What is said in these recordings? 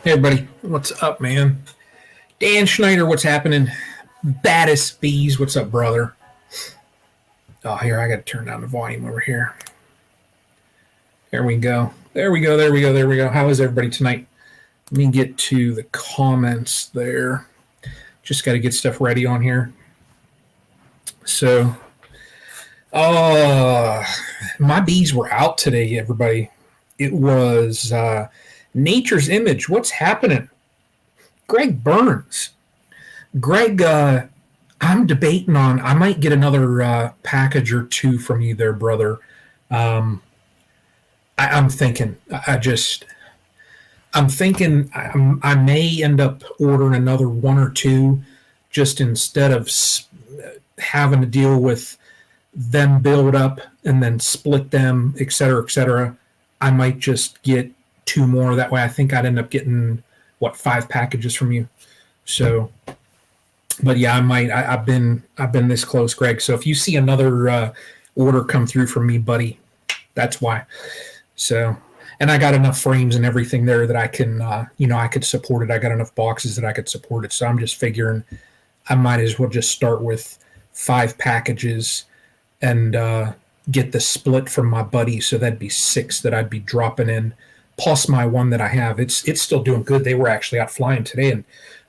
Hey everybody, what's up, man? Dan Schneider, what's happening? Baddest bees, what's up, brother? Oh, here, I got to turn down the volume over here. There we go. There we go. There we go. There we go. How is everybody tonight? Let me get to the comments there. Just got to get stuff ready on here. So, uh, my bees were out today, everybody. It was Nature's Image. What's happening? Greg Burns. Greg, I'm debating on. I might get another package or two from you there, brother. Um, I'm thinking. I'm thinking. I may end up ordering another one or two, just instead of having to deal with them build up and then split them, et cetera, et cetera. I might just get two more. That way, I think I'd end up getting what 5 packages from you. So but yeah, I might. I've been this close, Greg. So if you see another order come through from me, buddy, that's why. So, and I got enough frames and everything there that I can, I could support it. I got enough boxes that I could support it. So I'm just figuring I might as well just start with 5 packages and get the split from my buddy. So that'd be 6 that I'd be dropping in, plus my one that I have. It's still doing good. They were actually out flying today, and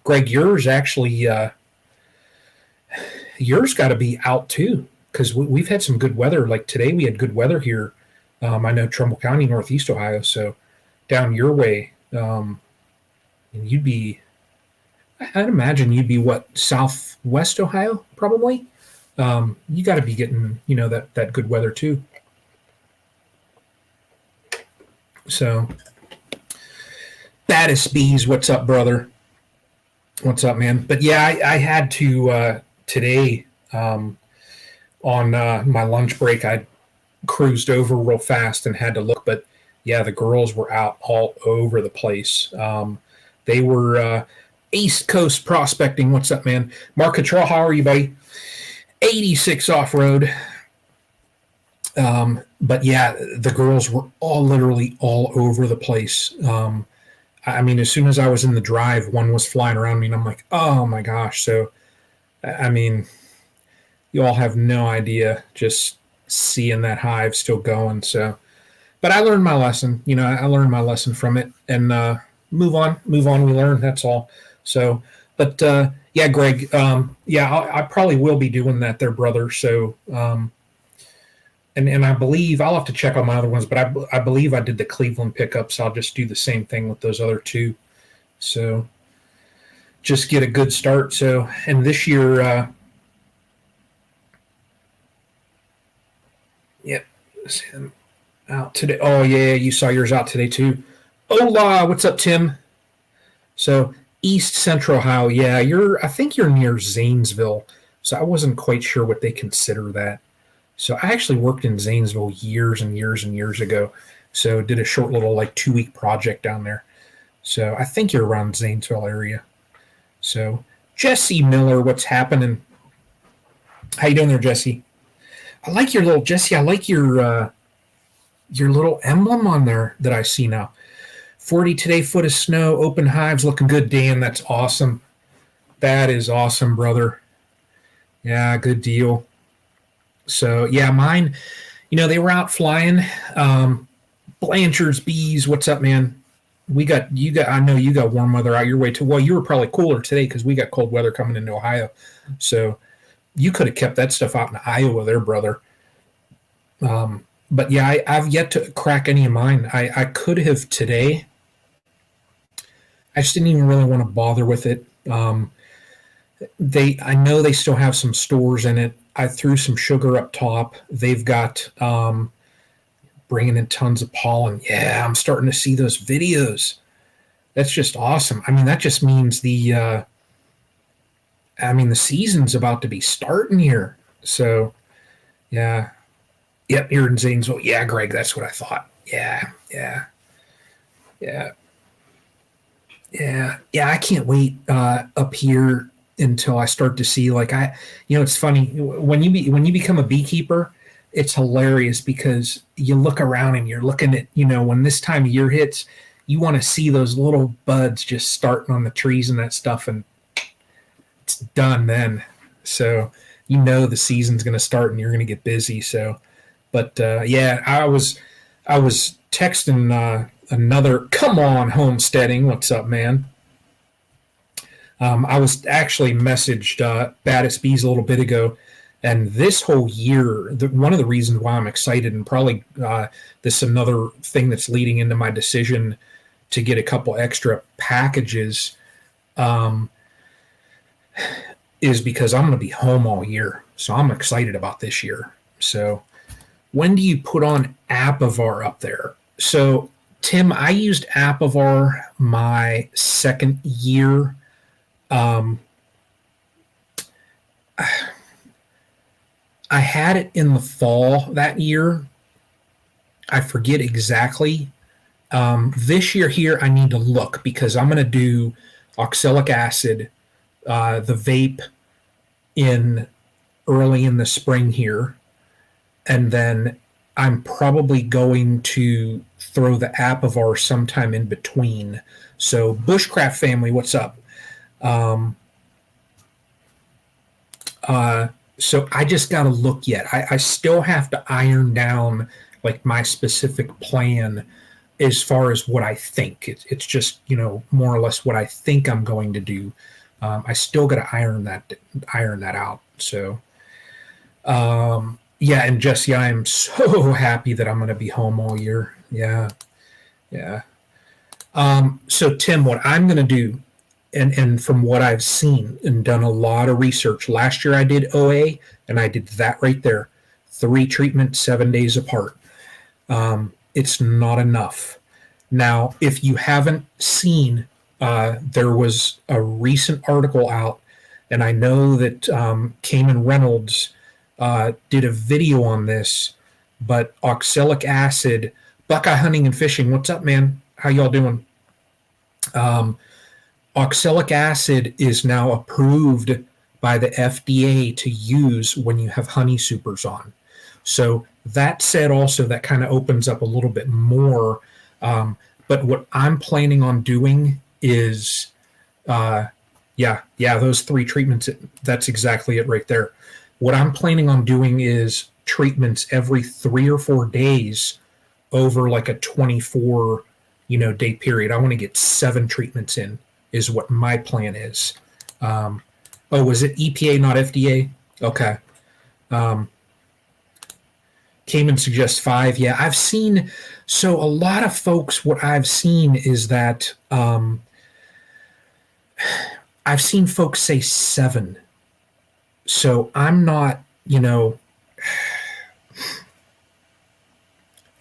Greg, yours actually. Yours got to be out too, because we've had some good weather. Like today, we had good weather here. I know Trumbull County, Northeast Ohio. So down your way, and you'd be. I'd imagine you'd be what, Southwest Ohio, probably. You got to be getting that good weather too. So, baddest bees, what's up, brother? What's up, man? But yeah, I had to today on my lunch break. I cruised over real fast and had to look, but yeah, the girls were out all over the place. They were East Coast prospecting. What's up, man? Mark Cottrell, how are you, buddy? 86 off road. But yeah, the girls were literally all over the place. I mean, as soon as I was in the drive, one was flying around me, and I'm like, oh my gosh. So, I mean, you all have no idea just seeing that hive still going. So, but I learned my lesson. I learned my lesson from it, and move on. We learn. That's all. So, but yeah, Greg. Yeah, I probably will be doing that, there, brother. So, and I believe I'll have to check on my other ones, but I believe I did the Cleveland pickups. I'll just do the same thing with those other two. So just get a good start. So, and this year, yep, out today. Oh yeah, you saw yours out today too. Hola, what's up, Tim? So East Central Ohio, yeah, I think you're near Zanesville. So I wasn't quite sure what they consider that. So I actually worked in Zanesville years and years and years ago. So did a short little 2-week project down there. So I think you're around Zanesville area. So Jesse Miller, what's happening? How you doing there, Jesse? I like your little Jesse. I like your little emblem on there that I see now. 40 today, foot of snow, open hives, looking good, Dan. That's awesome. That is awesome, brother. Yeah, good deal. So yeah, mine, they were out flying. Blanchard's bees, what's up, man? I know you got warm weather out your way too. Well, you were probably cooler today because we got cold weather coming into Ohio. So you could have kept that stuff out in Iowa there, brother. But yeah, I've yet to crack any of mine. I could have today. I just didn't even really want to bother with it. I know they still have some stores in it. I threw some sugar up top. They've got bringing in tons of pollen. Yeah, I'm starting to see those videos. That's just awesome. I mean, that just means the season's about to be starting here. So, yeah. Yep, you're in Zanesville. Yeah, Greg, that's what I thought. Yeah. I can't wait up here until I start to see it's funny when you become a beekeeper, it's hilarious because you look around and you're looking at when this time of year hits, you want to see those little buds just starting on the trees and that stuff, and it's done then. So you know the season's going to start and you're going to get busy. So, but yeah, I was texting another. Come on, homesteading. What's up, man? I was actually messaged Baddest Bees a little bit ago, and this whole year, one of the reasons why I'm excited, and probably this is another thing that's leading into my decision to get a couple extra packages, um, is because I'm going to be home all year. So I'm excited about this year. So when do you put on Apivar up there? So Tim, I used Apivar my second year. Um, I had it in the fall that year. I forget exactly. This year here, I need to look because I'm going to do oxalic acid, the vape in early in the spring here, and then I'm probably going to throw the Apivar sometime in between. So Bushcraft family, what's up? Um, uh, so I just got to look yet. I still have to iron down like my specific plan as far as what I think. It's just more or less what I think I'm going to do. I still got to iron that out. So yeah, and Jesse, I am so happy that I'm going to be home all year. Yeah, yeah. So Tim, what I'm going to do, and from what I've seen and done a lot of research. Last year I did OA, and I did that right there, 3 treatments 7 days apart. It's not enough. Now, if you haven't seen, there was a recent article out, and I know that Cayman Reynolds did a video on this, but oxalic acid, Buckeye Hunting and Fishing, what's up, man? How y'all doing? Um, Oxalic acid is now approved by the FDA to use when you have honey supers on. So that said, also that kind of opens up a little bit more. But what I'm planning on doing is, yeah, those 3 treatments. That's exactly it right there. What I'm planning on doing is treatments every 3 or 4 days over like a 24, day period. I want to get 7 treatments in is what my plan is. Oh, was it EPA, not FDA? Okay. Um, Cayman suggests 5. Yeah, I've seen. So a lot of folks, what I've seen is that I've seen folks say 7. So I'm not,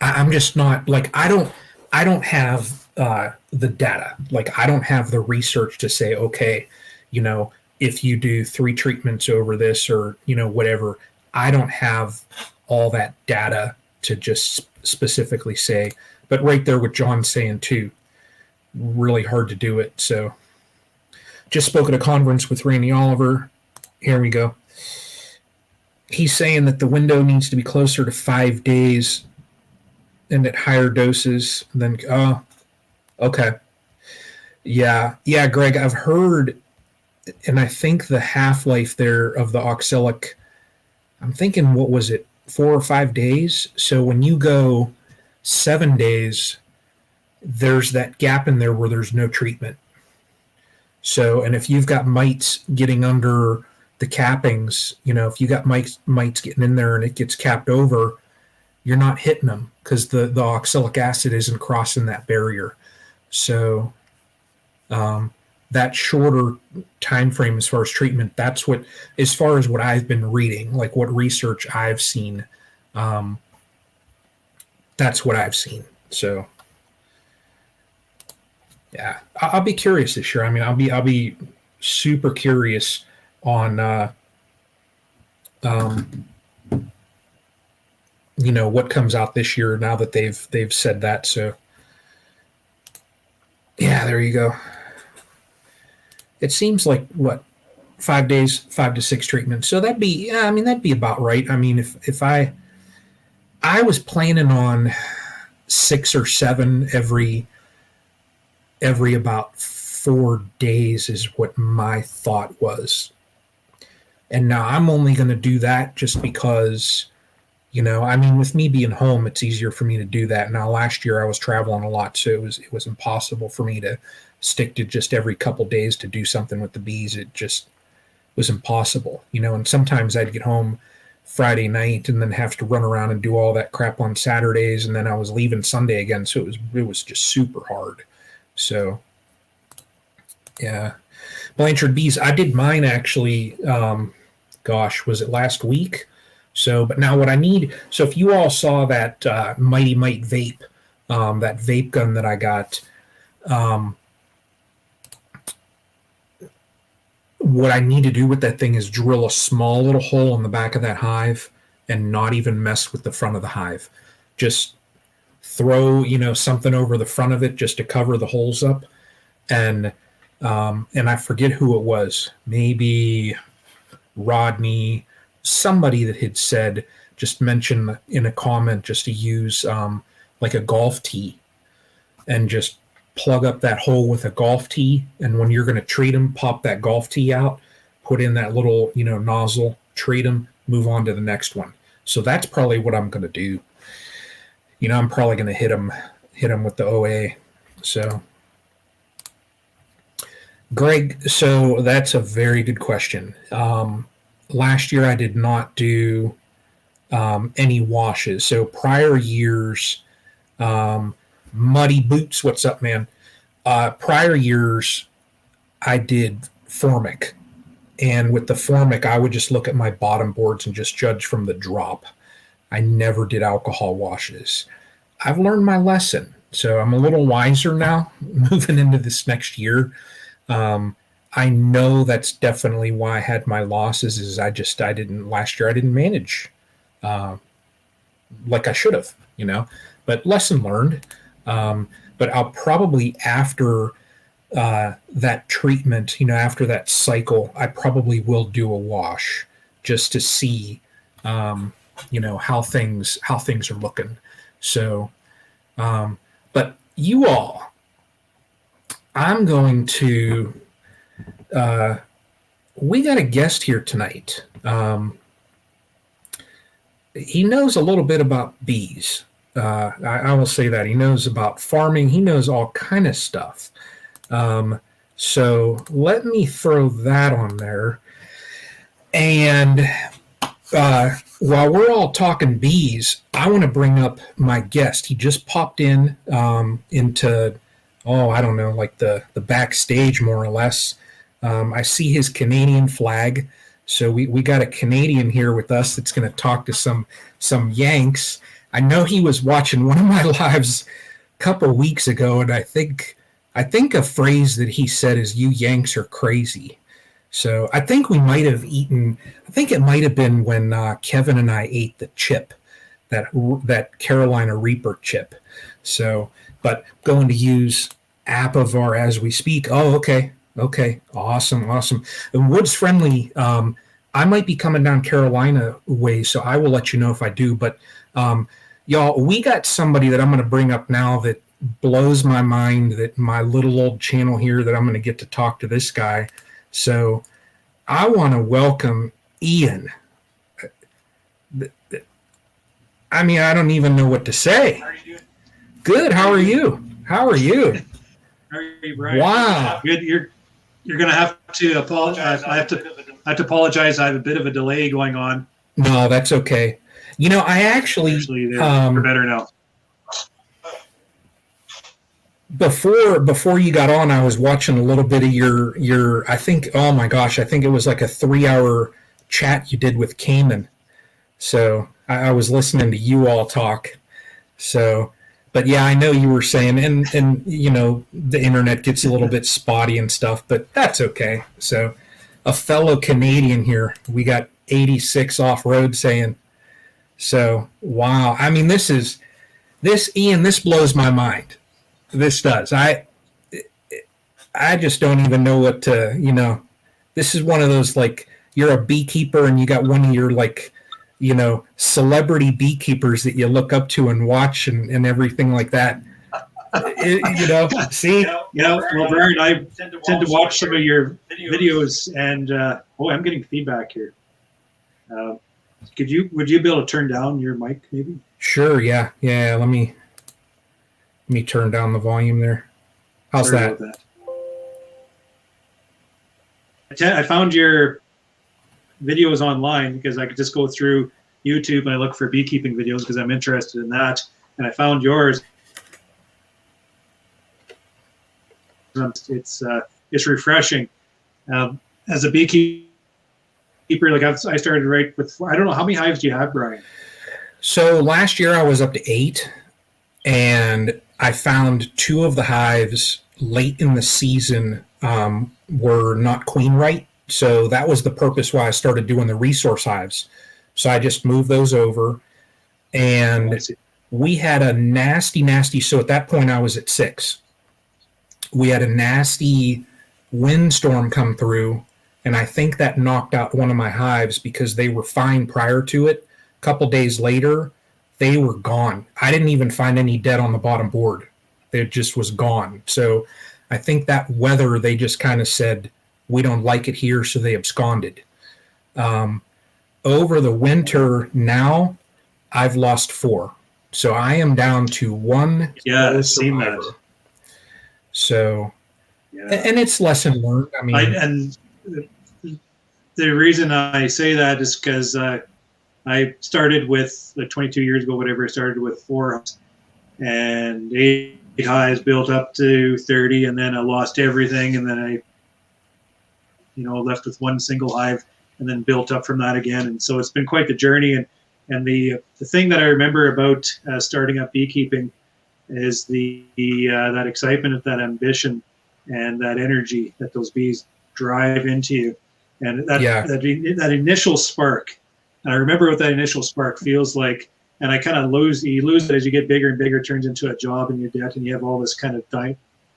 I'm just not like I don't have the data. Like I don't have the research to say, okay, if you do 3 treatments over this or whatever. I don't have all that data to just specifically say. But right there, with John saying too, really hard to do it. So just spoke at a conference with Randy Oliver. Here we go. He's saying that the window needs to be closer to 5 days and at higher doses than. Oh, okay. Yeah, Greg, I've heard, and I think the half-life there of the oxalic, I'm thinking, what was it, 4 or 5 days? So when you go 7 days, there's that gap in there where there's no treatment. So, and if you've got mites getting under the cappings, if you got mites getting in there and it gets capped over, you're not hitting them because the oxalic acid isn't crossing that barrier. So that shorter time frame as far as treatment, that's what, as far as what I've been reading, like what research I've seen, that's what I've seen. So yeah, I'll be curious this year. I mean, I'll be super curious on what comes out this year now that they've said that. So yeah, there you go. It seems like what, 5 days, 5 to 6 treatments. So that'd be, yeah, I mean, that'd be about right. I mean, if I was planning on 6 or 7 every every about 4 days is what my thought was. And now I'm only going to do that just because, I mean, with me being home, it's easier for me to do that. Now, last year I was traveling a lot, so it was impossible for me to stick to just every couple days to do something with the bees. It just was impossible, and sometimes I'd get home Friday night and then have to run around and do all that crap on Saturdays, and then I was leaving Sunday again, so it was just super hard. So yeah, Blanchard bees. I did mine actually. Gosh, was it last week? So, but now what I need. So if you all saw that Mighty Might vape, that vape gun that I got. What I need to do with that thing is drill a small little hole in the back of that hive and not even mess with the front of the hive. Just throw, something over the front of it just to cover the holes up. And I forget who it was. Maybe Rodney, somebody that had said, just mentioned in a comment just to use like a golf tee and just plug up that hole with a golf tee, and when you're going to treat them, pop that golf tee out, put in that little nozzle, treat them, move on to the next one. So that's probably what I'm going to do. I'm probably going to hit them with the OA. So Greg, so that's a very good question. Last year I did not do any washes. So prior years, Muddy Boots, what's up, man? Prior years, I did formic. And with the formic, I would just look at my bottom boards and just judge from the drop. I never did alcohol washes. I've learned my lesson. So I'm a little wiser now moving into this next year. I know that's definitely why I had my losses is last year I didn't manage like I should have, but lesson learned. But I'll probably after that treatment, after that cycle, I probably will do a wash just to see, how things are looking. So, but you all, I'm going to. We got a guest here tonight. He knows a little bit about bees. I will say that he knows about farming. He knows all kind of stuff. So let me throw that on there. And while we're all talking bees, I want to bring up my guest. He just popped in into, I don't know, like the backstage more or less. I see his Canadian flag. So we got a Canadian here with us that's going to talk to some Yanks. I know he was watching one of my lives a couple of weeks ago, and I think a phrase that he said is "You Yanks are crazy." So I think we might have eaten. I think it might have been when Kevin and I ate the chip, that Carolina Reaper chip. So, but going to use Apivar as we speak. Oh, okay. Awesome. And Woods Friendly. I might be coming down Carolina way, so I will let you know if I do. But y'all, we got somebody that I'm going to bring up now that blows my mind, that my little old channel here, that I'm going to get to talk to this guy. So I want to welcome Ian. I mean, I don't even know what to say. How are you doing? Good. How are you? How are you, Brian? Wow. Good. You're going to have to apologize. I have to apologize. I have a bit of a delay going on. No, that's okay. I actually we're better now. Before you got on, I was watching a little bit of your I think, oh my gosh, I think it was like a 3-hour chat you did with Cayman. So I was listening to you all talk. So, but yeah, I know you were saying, and the internet gets a little bit spotty and stuff, but that's okay. So a fellow Canadian here, we got 86 off-road saying, so wow. I mean, this Ian, this blows my mind. This does. I just don't even know what to, this is one of those, like, you're a beekeeper and you got one of your, like, celebrity beekeepers that you look up to and watch and everything like that. See, Well, Brian, I tend to watch some of your videos, and I'm getting feedback here. Would you be able to turn down your mic, maybe? Sure. Yeah. Let me turn down the volume there. How's Sorry about that? I found your videos online because I could just go through YouTube and I look for beekeeping videos because I'm interested in that, and I found yours. It's refreshing. As a beekeeper, like I started right with, I don't know, how many hives do you have, Brian? So last year I was up to 8, and I found 2 of the hives late in the season were not queen right. So that was the purpose why I started doing the resource hives. So I just moved those over, and we had a nasty. So at that point I was at 6. We had a nasty windstorm come through, and I think that knocked out one of my hives because they were fine prior to it. A couple days later, they were gone. I didn't even find any dead on the bottom board. It just was gone. So I think that weather, they just kind of said, we don't like it here, so they absconded. Over the winter now, I've lost 4. So I am down to 1. Yeah, I've seen that. So, and it's lesson learned. I mean, and the reason I say that is because I started with, like 22 years ago, whatever, I started with 4 hives, and 8 hives built up to 30, and then I lost everything, and then I, left with 1 single hive, and then built up from that again. And so it's been quite the journey. And the thing that I remember about starting up beekeeping is that excitement, that ambition, and that energy that those bees drive into you, and that initial spark. And I remember what that initial spark feels like, and I kind of you lose it as you get bigger and bigger. It turns into a job and your debt, and you have all this kind of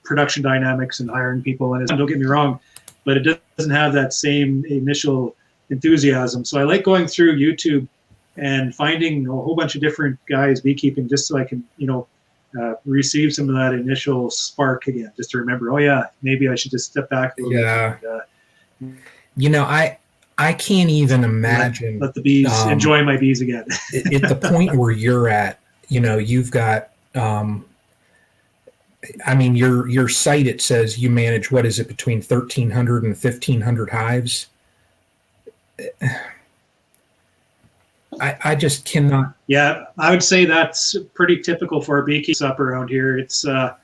production dynamics and hiring people. And don't get me wrong, but it doesn't have that same initial enthusiasm. So I like going through YouTube and finding a whole bunch of different guys beekeeping, just so I can, receive some of that initial spark again, just to remember, maybe I should just step back a little bit. And, I can't even imagine. Let the bees enjoy my bees again. At the point where you're at, you've got, your site, it says you manage, what is it, between 1,300 and 1,500 hives. I just cannot. Yeah, I would say that's pretty typical for a beekeepers up around here. It's that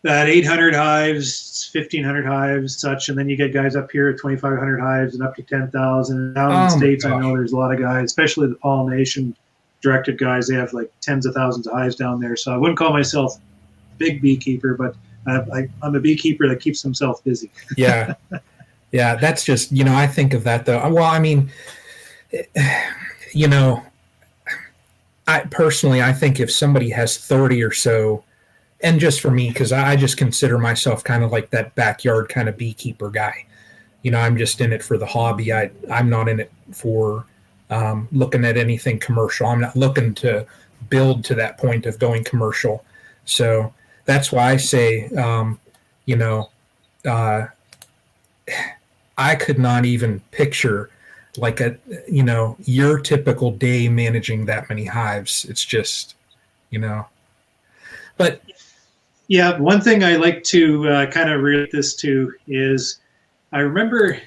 800 hives, 1,500 hives, such, and then you get guys up here at 2,500 hives and up to 10,000. Down in the States, I know there's a lot of guys, especially the pollination-directed guys. They have like tens of thousands of hives down there. So I wouldn't call myself a big beekeeper, but I'm a beekeeper that keeps himself busy. Yeah, that's just, I think of that though. Well, I mean, I think if somebody has 30 or so, and just for me, because I just consider myself kind of like that backyard kind of beekeeper guy. I'm just in it for the hobby. I'm not in it for looking at anything commercial. I'm not looking to build to that point of going commercial. So that's why I say, I could not even picture like your typical day managing that many hives. It's just, but yeah, one thing I like to kind of relate this to is I remember,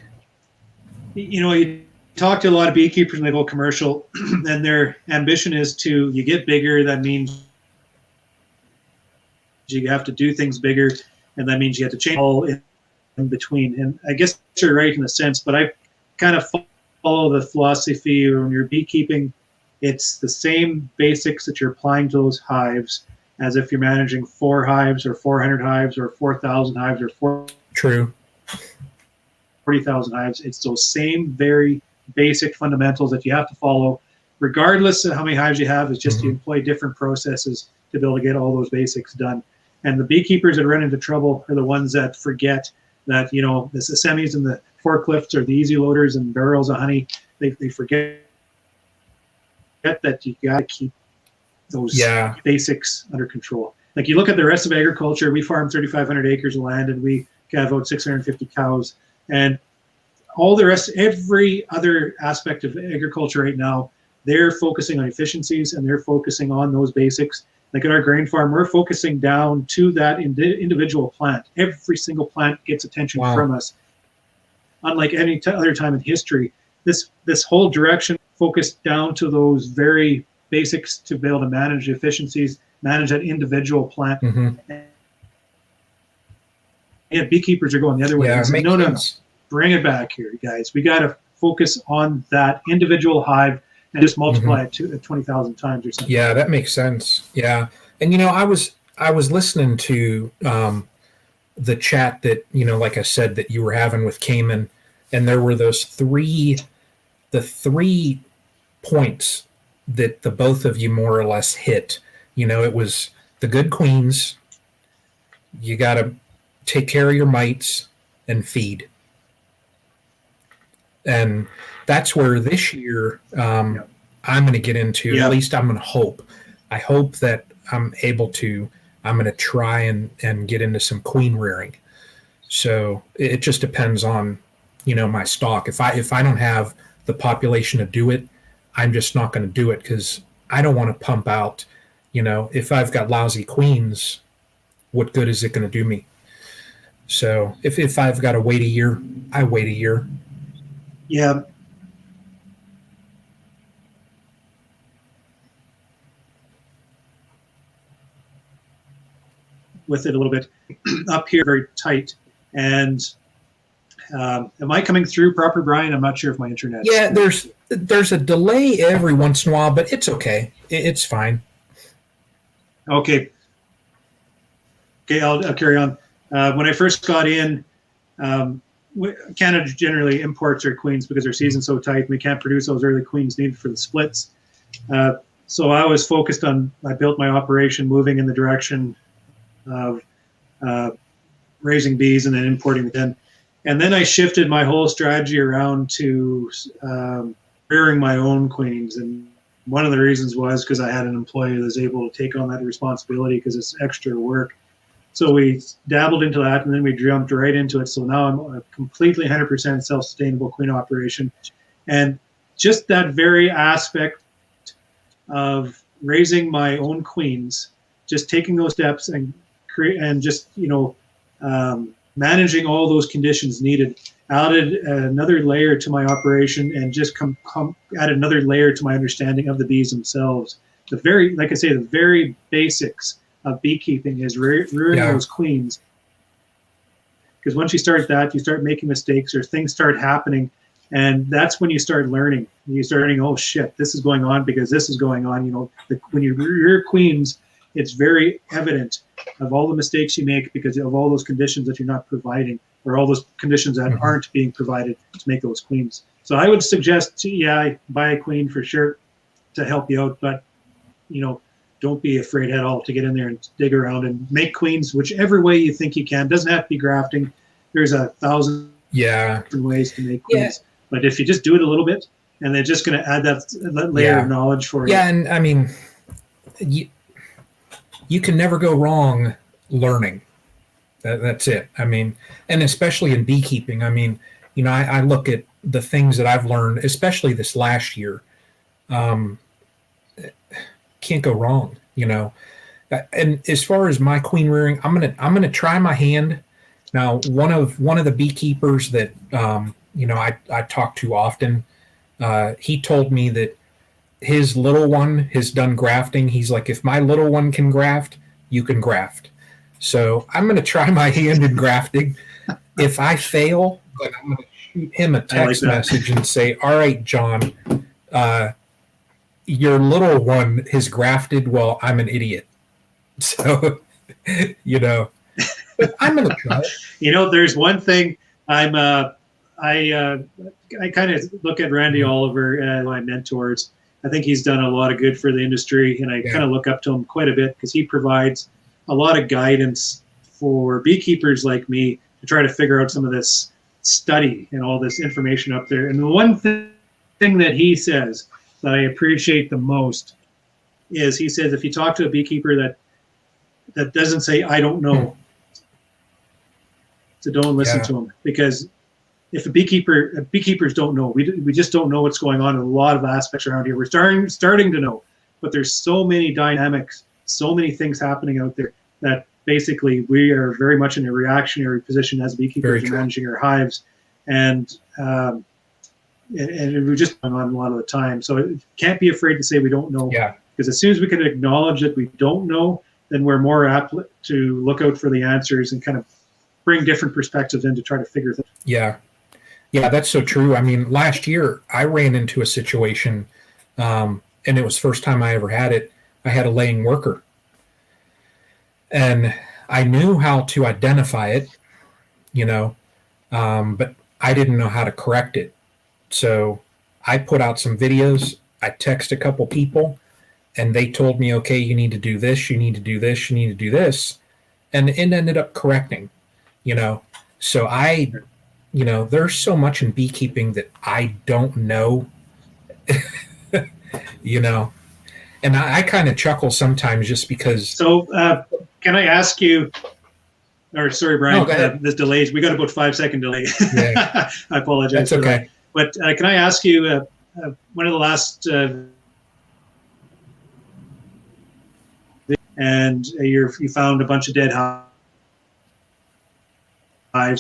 you talk to a lot of beekeepers and they go commercial and their ambition is you get bigger. That means you have to do things bigger, and that means you have to change all in between. And I guess you're right in a sense, but I kind of follow the philosophy when you're beekeeping, it's the same basics that you're applying to those hives as if you're managing 4 hives or 400 hives or 4,000 hives or 40,000 hives. It's those same very basic fundamentals that you have to follow, regardless of how many hives you have. It's just you employ different processes to be able to get all those basics done. And the beekeepers that run into trouble are the ones that forget that, the semis and the forklifts or the easy loaders and barrels of honey, they forget that you got to keep those basics under control. Like you look at the rest of agriculture, we farm 3,500 acres of land and we have about 650 cows. And all the rest, every other aspect of agriculture right now, they're focusing on efficiencies and they're focusing on those basics. Like at our grain farm, we're focusing down to that individual plant. Every single plant gets attention from us. Unlike any other time in history, this whole direction focused down to those very basics to be able to manage efficiencies, manage that individual plant. Yeah, beekeepers are going the other way. Yeah, Saying, no, bring it back here, guys. We got to focus on that individual hive and just multiply it to 20,000 times or something. Yeah, that makes sense. Yeah, and I was listening to the chat that like I said that you were having with Cayman, and there were the three points that the both of you more or less hit. It was the good queens. You got to take care of your mites and feed. And that's where this year I'm going to get into, at least I'm going to hope. I hope that I'm going to try and get into some queen rearing. So it just depends on, my stock. If I don't have the population to do it, I'm just not going to do it because I don't want to pump out, if I've got lousy queens, what good is it going to do me? So if I've got to wait a year, I wait a year. Yeah. With it a little bit up here, very tight. And am I coming through proper, Brian? I'm not sure if my internet. Yeah, there's a delay every once in a while, but it's okay. It's fine. Okay. I'll carry on. When I first got in, Canada generally imports our queens because our season's so tight and we can't produce those early queens needed for the splits. So I was focused on, I built my operation moving in the direction of raising bees and then importing them. And then I shifted my whole strategy around to rearing my own queens. And one of the reasons was because I had an employee that was able to take on that responsibility because it's extra work. So we dabbled into that and then we jumped right into it. So now I'm a completely 100% self-sustainable queen operation. And just that very aspect of raising my own queens, just taking those steps and just, managing all those conditions needed, added another layer to my operation and just add another layer to my understanding of the bees themselves. Like I say, the very basics of beekeeping is rearing those queens. Because once you start that, you start making mistakes or things start happening. And that's when you start learning. You start learning, oh shit, this is going on because this is going on. When you rear queens, it's very evident of all the mistakes you make because of all those conditions that you're not providing or all those conditions that aren't being provided to make those queens. So I would suggest, buy a queen for sure to help you out. But, don't be afraid at all to get in there and dig around and make queens whichever way you think you can. Doesn't have to be grafting. There's 1,000 different ways to make queens. But if you just do it a little bit, and they're just going to add that layer of knowledge for you. Yeah, and I mean, you can never go wrong learning. That's it. I mean, and especially in beekeeping. I mean, I look at the things that I've learned, especially this last year. Can't go wrong, And as far as my queen rearing, I'm gonna try my hand. Now, one of the beekeepers that I talk to often, he told me that his little one has done grafting. He's like, if my little one can graft, you can graft. So I'm gonna try my hand in grafting. If I fail, then I'm gonna shoot him a text message and say, all right, John, your little one has grafted. Well, I'm an idiot. So, but I'm going to try it. There's one thing I kind of look at Randy Oliver, my mentors. I think he's done a lot of good for the industry, and I kind of look up to him quite a bit because he provides a lot of guidance for beekeepers like me to try to figure out some of this study and all this information up there. And the one thing that he says that I appreciate the most is he says if you talk to a beekeeper that that doesn't say I don't know. So don't listen Yeah. to them, because if beekeepers don't know, we just don't know what's going on in a lot of aspects around here. We're starting to know, but there's so many dynamics, so many things happening out there that basically we are very much in a reactionary position as beekeepers and managing our hives, and we're just going on a lot of the time. So it can't be afraid to say we don't know, because as soon as we can acknowledge that we don't know, then we're more apt to look out for the answers and kind of bring different perspectives in to try to figure things. Yeah, that's so true. I mean, last year I ran into a situation, and it was the first time I ever had it. I had a laying worker, and I knew how to identify it, but I didn't know how to correct it. So I put out some videos. I texted a couple people, and they told me, okay, you need to do this, you need to do this, you need to do this, and it ended up correcting. So there's so much in beekeeping that I don't know. And I kind of chuckle sometimes just because. So can I ask you, or sorry, Brian, this delays, we got about 5-second delay. Yeah. I apologize. That's okay. But can I ask you, one of the last, and you found a bunch of dead hives,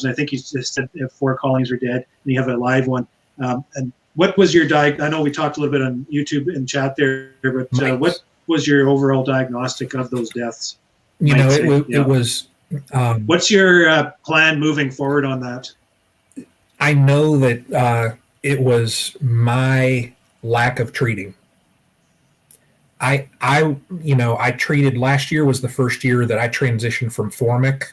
and I think you just said 4 colonies are dead, and you have a live one. And what was your I know we talked a little bit on YouTube and chat there, but what was your overall diagnostic of those deaths? It was. What's your plan moving forward on that? I know that it was my lack of treating. I treated. Last year was the first year that I transitioned from formic.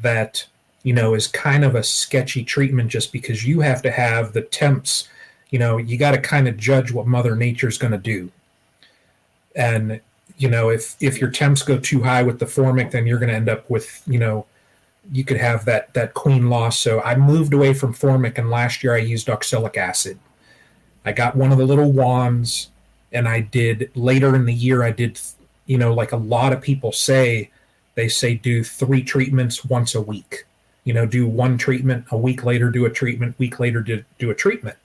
That is kind of a sketchy treatment, just because you have to have the temps. You got to kind of judge what Mother Nature's going to do. And if your temps go too high with the formic, then you're going to end up with you could have that queen loss. So I moved away from formic, and last year I used oxalic acid. I got one of the little wands, and I did later in the year. I did like a lot of people say. They say do 3 treatments once a week. Do 1 treatment, a week later do a treatment, week later do a treatment.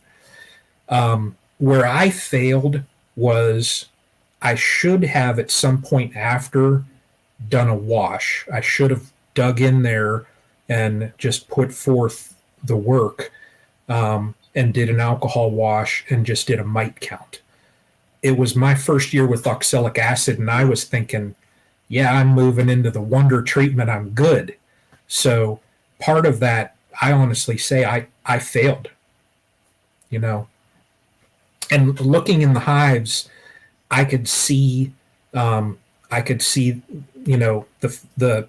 Where I failed was I should have at some point after done a wash. I should have dug in there and just put forth the work, and did an alcohol wash and just did a mite count. It was my first year with oxalic acid, and I was thinking, yeah, I'm moving into the wonder treatment. I'm good. So part of that, I honestly say I failed, and looking in the hives, I could see, the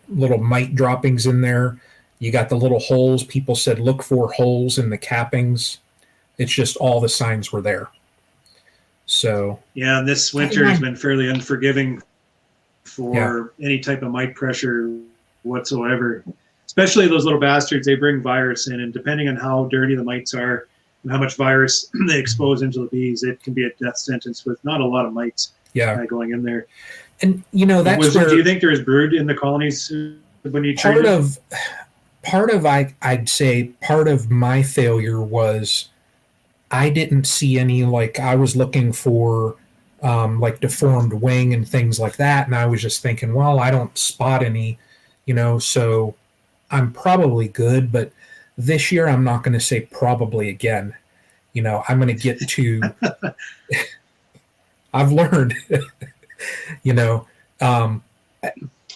little mite droppings in there. You got the little holes. People said, look for holes in the cappings. It's just all the signs were there. So yeah, this winter has been fairly unforgiving for any type of mite pressure whatsoever, especially those little bastards. They bring virus in, and depending on how dirty the mites are and how much virus they expose into the bees, it can be a death sentence with not a lot of mites going in there. And that's where, do you think there is brood in the colonies when you treat I'd say part of my failure was I didn't see any, like I was looking for like deformed wing and things like that. And I was just thinking, well, I don't spot any, so I'm probably good. But this year, I'm not going to say probably again. I'm going to get to, I've learned,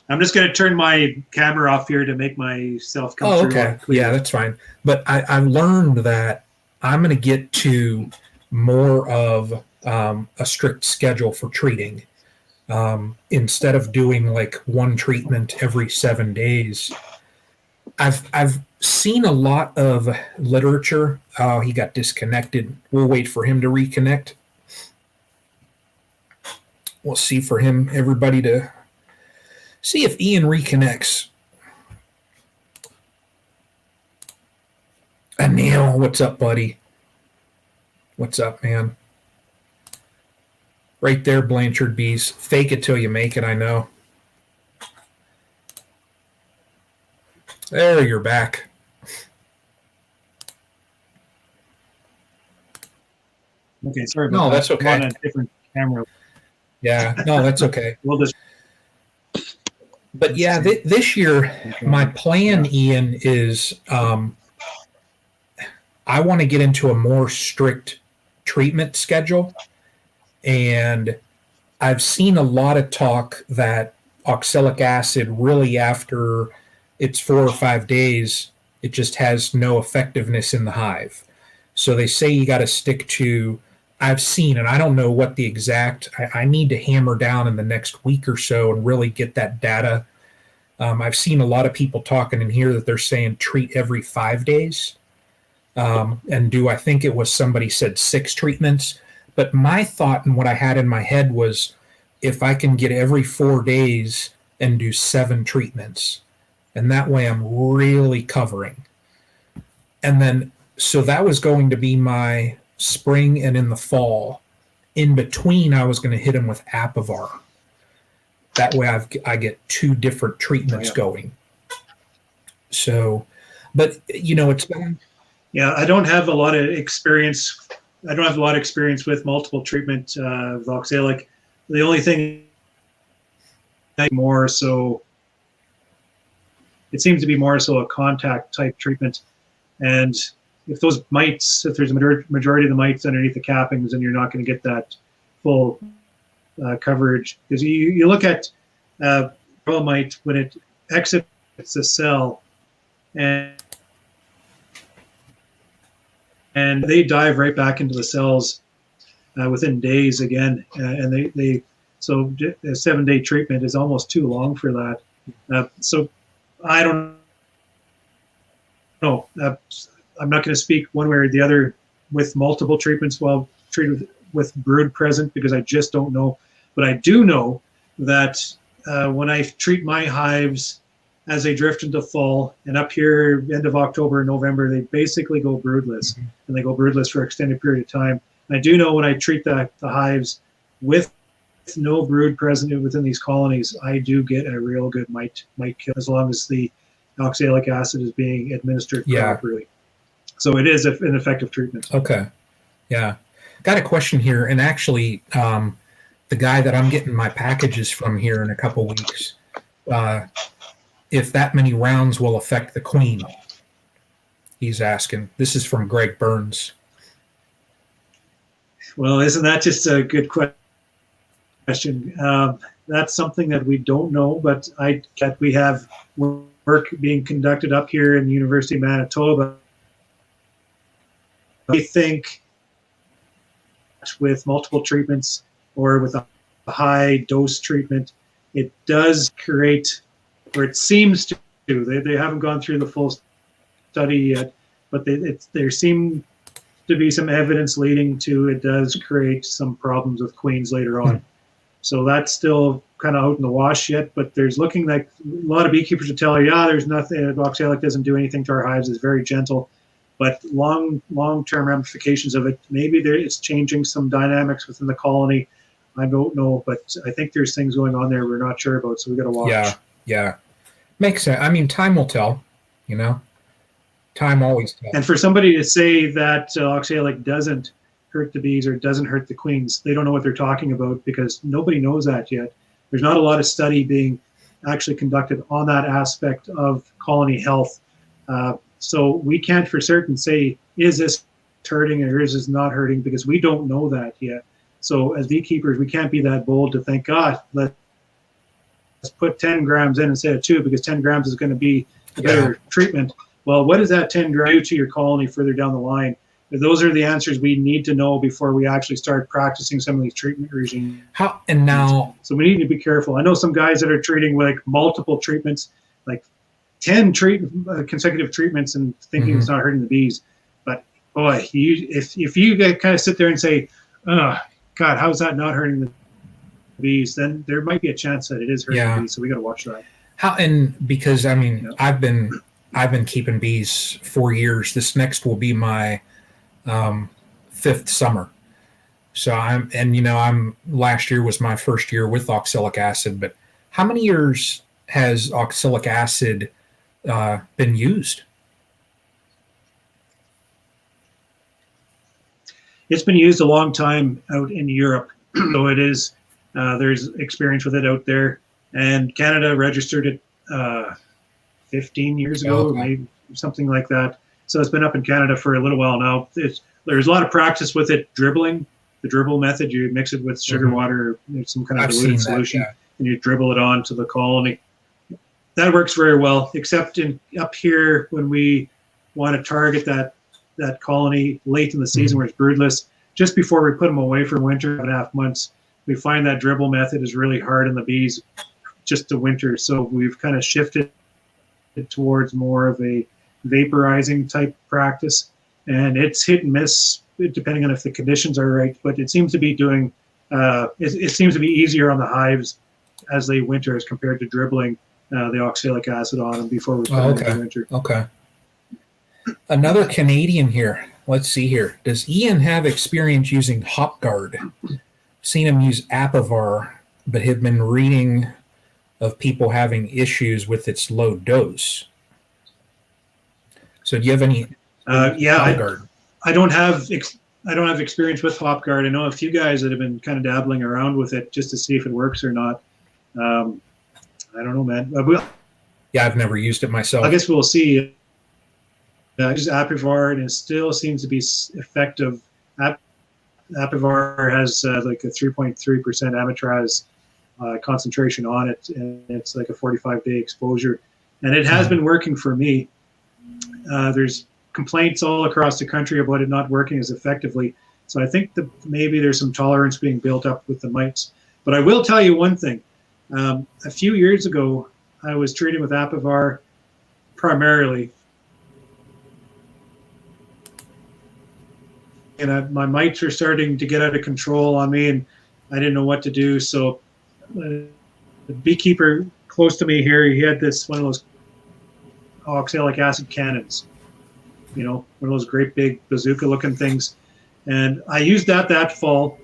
I'm just going to turn my camera off here to make myself come through. Okay. Yeah, that's fine. But I've learned that I'm going to get to more of a strict schedule for treating. Instead of doing like 1 treatment every 7 days. I've seen a lot of literature. Oh, he got disconnected. We'll wait for him to reconnect. We'll see for him, everybody, to see if Ian reconnects. Neil, what's up, buddy? What's up, man? Right there, Blanchard Bees. Fake it till you make it, I know. There, you're back. Okay, sorry about No, that. that's I'm on okay. a different camera. Yeah, no, that's okay. We'll just But let's yeah, see. this year my plan, Yeah. Ian, is I want to get into a more strict treatment schedule, and I've seen a lot of talk that oxalic acid really after it's 4 or 5 days, it just has no effectiveness in the hive. So they say you got to stick to. I've seen, and I don't know what the exact. I need to hammer down in the next week or so and really get that data. I've seen a lot of people talking in here that they're saying treat every 5 days. And do I think it was somebody said 6 treatments? But my thought and what I had in my head was if I can get every 4 days and do 7 treatments, and that way I'm really covering. And then, so that was going to be my spring and in the fall. In between, I was going to hit them with Apivar. That way I get 2 different treatments going. So, but it's Yeah, I don't have a lot of experience. I don't have a lot of experience with multiple treatment of oxalic. The only thing more so, it seems to be more so a contact type treatment. And if those mites, if there's a majority of the mites underneath the cappings, then you're not going to get that full coverage. Because you look at pearl mite when it exits the cell, and they dive right back into the cells within days again. And they so a 7-day treatment is almost too long for that. So I don't know. I'm not going to speak one way or the other with multiple treatments while treated with brood present because I just don't know. But I do know that when I treat my hives as they drift into fall and up here end of October and November, they basically go broodless, and they go broodless for an extended period of time. I do know when I treat the hives with no brood present within these colonies, I do get a real good mite kill as long as the oxalic acid is being administered properly. So it is an effective treatment. Okay. Yeah. Got a question here, and actually, the guy that I'm getting my packages from here in a couple weeks, if that many rounds will affect the queen, he's asking. This is from Greg Burns. Well, isn't that just a good question? That's something that we don't know, but we have work being conducted up here in the University of Manitoba. I think with multiple treatments or with a high dose treatment, it does create, or it seems to. They haven't gone through the full study yet, but there seem to be some evidence leading to it does create some problems with queens later on. So that's still kind of out in the wash yet, but there's looking like a lot of beekeepers will tell you, yeah, there's nothing, oxalic doesn't do anything to our hives, it's very gentle. But long-term ramifications of it, maybe it's changing some dynamics within the colony. I don't know, but I think there's things going on there we're not sure about, so we got to watch. Yeah. Makes sense. I mean, time will tell, Time always tells. And for somebody to say that oxalic doesn't hurt the bees or doesn't hurt the queens, they don't know what they're talking about because nobody knows that yet. There's not a lot of study being actually conducted on that aspect of colony health. So we can't for certain say, is this hurting or is this not hurting, because we don't know that yet. So as beekeepers, we can't be that bold to think, let's put 10 grams in instead of 2 because 10 grams is going to be a better treatment. Well, what does that 10 grams do to your colony further down the line? Those are the answers we need to know before we actually start practicing some of these treatment regimes. So we need to be careful. I know some guys that are treating like multiple treatments, like 10 consecutive treatments and thinking it's not hurting the bees. But boy, if you kind of sit there and say, oh, God, how's that not hurting the bees? Then there might be a chance that it is hurting the bees. So we got to watch that. Because I mean, I've been keeping bees 4 years. This next will be my 5th summer. So last year was my first year with oxalic acid, but how many years has oxalic acid been used? It's been used a long time out in Europe, so it is. There's experience with it out there, and Canada registered it 15 years ago, Okay. maybe something like that. So it's been up in Canada for a little while now. There's a lot of practice with it dribbling. The dribble method, you mix it with sugar water, some kind of I've diluted seen that. solution, Yeah. and you dribble it onto the colony. That works very well, except in up here when we want to target that colony late in the season where it's broodless, just before we put them away for winter, 2.5 months, we find that dribble method is really hard on the bees just to winter. So we've kind of shifted towards more of a vaporizing type practice, and it's hit and miss depending on if the conditions are right. But it seems to be doing it seems to be easier on the hives as they winter as compared to dribbling the oxalic acid on them before we put them into winter. Okay. Another Canadian here. Let's see here. Does Ian have experience using HopGuard? Seen him use Apivar, but have been reading of people having issues with its low dose. So do you have any? I don't have experience with HopGuard. I know a few guys that have been kind of dabbling around with it just to see if it works or not. I don't know, man. I've never used it myself. I guess we'll see. Just Apivar, and it still seems to be effective. Apivar has like a 3.3% amitraz concentration on it, and it's like a 45-day exposure. And it has been working for me. There's complaints all across the country about it not working as effectively. So I think that maybe there's some tolerance being built up with the mites. But I will tell you one thing. A few years ago, I was treating with Apivar primarily. And my mites were starting to get out of control on me, and I didn't know what to do. So the beekeeper close to me here, he had one of those oxalic acid cannons, one of those great big bazooka-looking things. And I used that fall.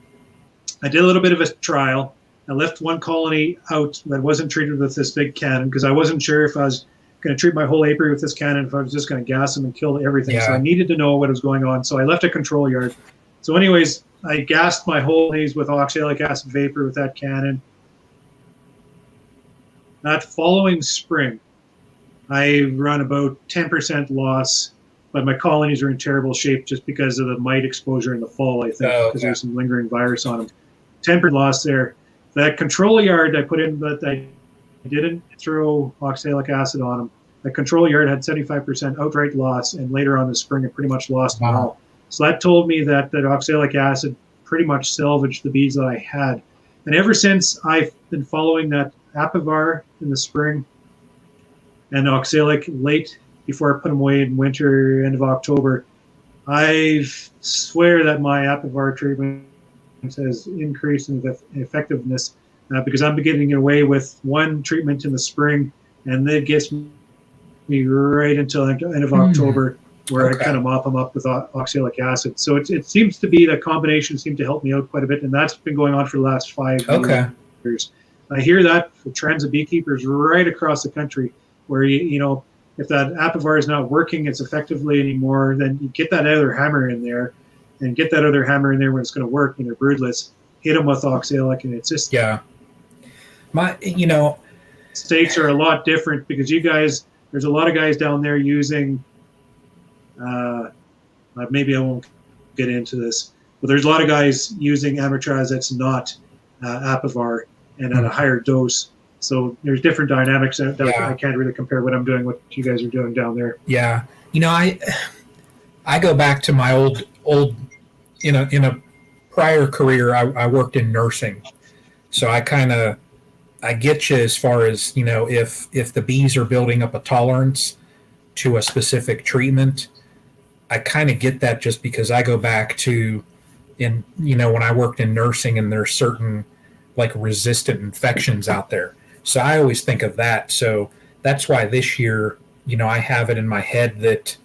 I did a little bit of a trial. I left one colony out that wasn't treated with this big cannon because I wasn't sure if I was going to treat my whole apiary with this cannon, if I was just going to gas them and kill everything. So I needed to know what was going on. So I left a control yard. So anyways, I gassed my whole haze with oxalic acid vapor with that cannon. That following spring, I run about 10% loss, but my colonies are in terrible shape just because of the mite exposure in the fall, I think, because there's some lingering virus on them. 10% loss there. That control yard I put in, but I didn't throw oxalic acid on them. The control yard had 75% outright loss, and later on in the spring, it pretty much lost them all. So that told me that oxalic acid pretty much salvaged the bees that I had. And ever since, I've been following that Apivar in the spring and oxalic late before I put them away in winter, end of October. I swear that my Apivar treatment has increased in effectiveness because I'm getting away with one treatment in the spring, and that gets me right until the end of October, where I kind of mop them up with oxalic acid. So it seems to be, the combination seemed to help me out quite a bit, and that's been going on for the last 5 years. I hear that for trends of beekeepers right across the country, where if that Apivar is not working as effectively anymore, then you get that other hammer in there, and get that other hammer in there when it's going to work when they're broodless. Hit them with oxalic, and it's just states are a lot different because there's a lot of guys down there using. Maybe I won't get into this, but there's a lot of guys using amitraz that's not Apivar and at a higher dose. So there's different dynamics that I can't really compare what I'm doing, what you guys are doing down there. Yeah, I go back to my old in a prior career. I worked in nursing, so I get you as far as if the bees are building up a tolerance to a specific treatment. I kind of get that just because I go back to when I worked in nursing, and there's certain like resistant infections out there. So I always think of that. So that's why this year, I have it in my head that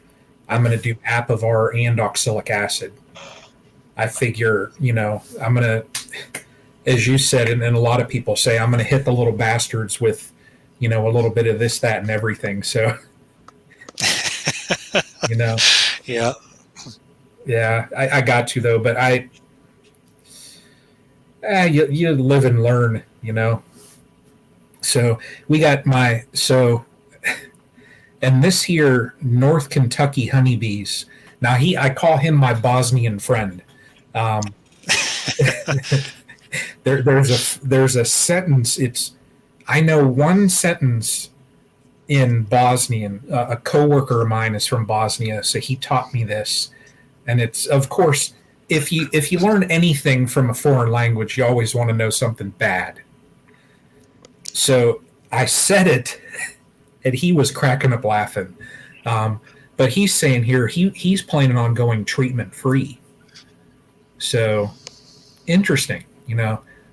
I'm going to do Apivar and oxalic acid. I figure, I'm going to, as you said, and a lot of people say, I'm going to hit the little bastards with, a little bit of this, that, and everything. So You know, Yeah. yeah, I got to though, but you live and learn. So we got and this here North Kentucky honeybees. Now I call him my Bosnian friend. Um, there's a sentence. I know one sentence in Bosnian. A coworker of mine is from Bosnia, so he taught me this, and it's of course if you learn anything from a foreign language, you always want to know something bad. So I said it, and he was cracking up laughing. Um, but he's saying here he's planning on going treatment free. So interesting.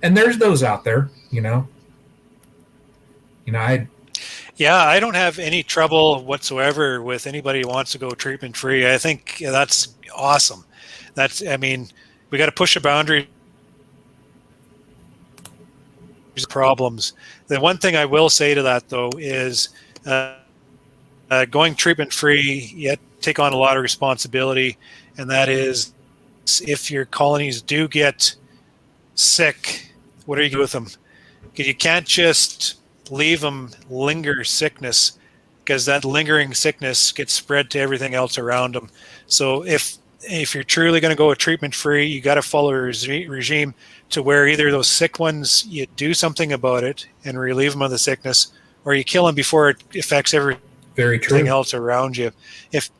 And there's those out there. I Yeah, I don't have any trouble whatsoever with anybody who wants to go treatment free. I think that's awesome. I mean, we got to push the boundaries. Problems. The one thing I will say to that though is going treatment free, you take on a lot of responsibility, and that is if your colonies do get sick, what are you going to do with them? Because you can't just leave them linger sickness, because that lingering sickness gets spread to everything else around them. So if you're truly going to go treatment free, you got to follow a regime to where either those sick ones, you do something about it and relieve them of the sickness, or you kill them before it affects everything else around you.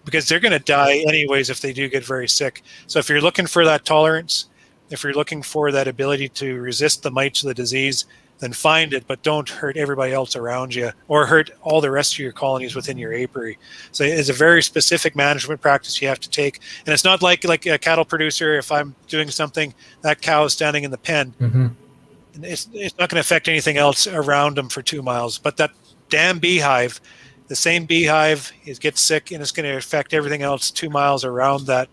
Because they're going to die anyways if they do get very sick. So if you're looking for that tolerance, if you're looking for that ability to resist the mites of the disease, then find it, but don't hurt everybody else around you or hurt all the rest of your colonies within your apiary. So it's a very specific management practice you have to take. And it's not like a cattle producer. If I'm doing something, that cow is standing in the pen. Mm-hmm. It's not going to affect anything else around them for 2 miles. But that damn beehive, the same beehive, it gets sick and it's going to affect everything else 2 miles around that.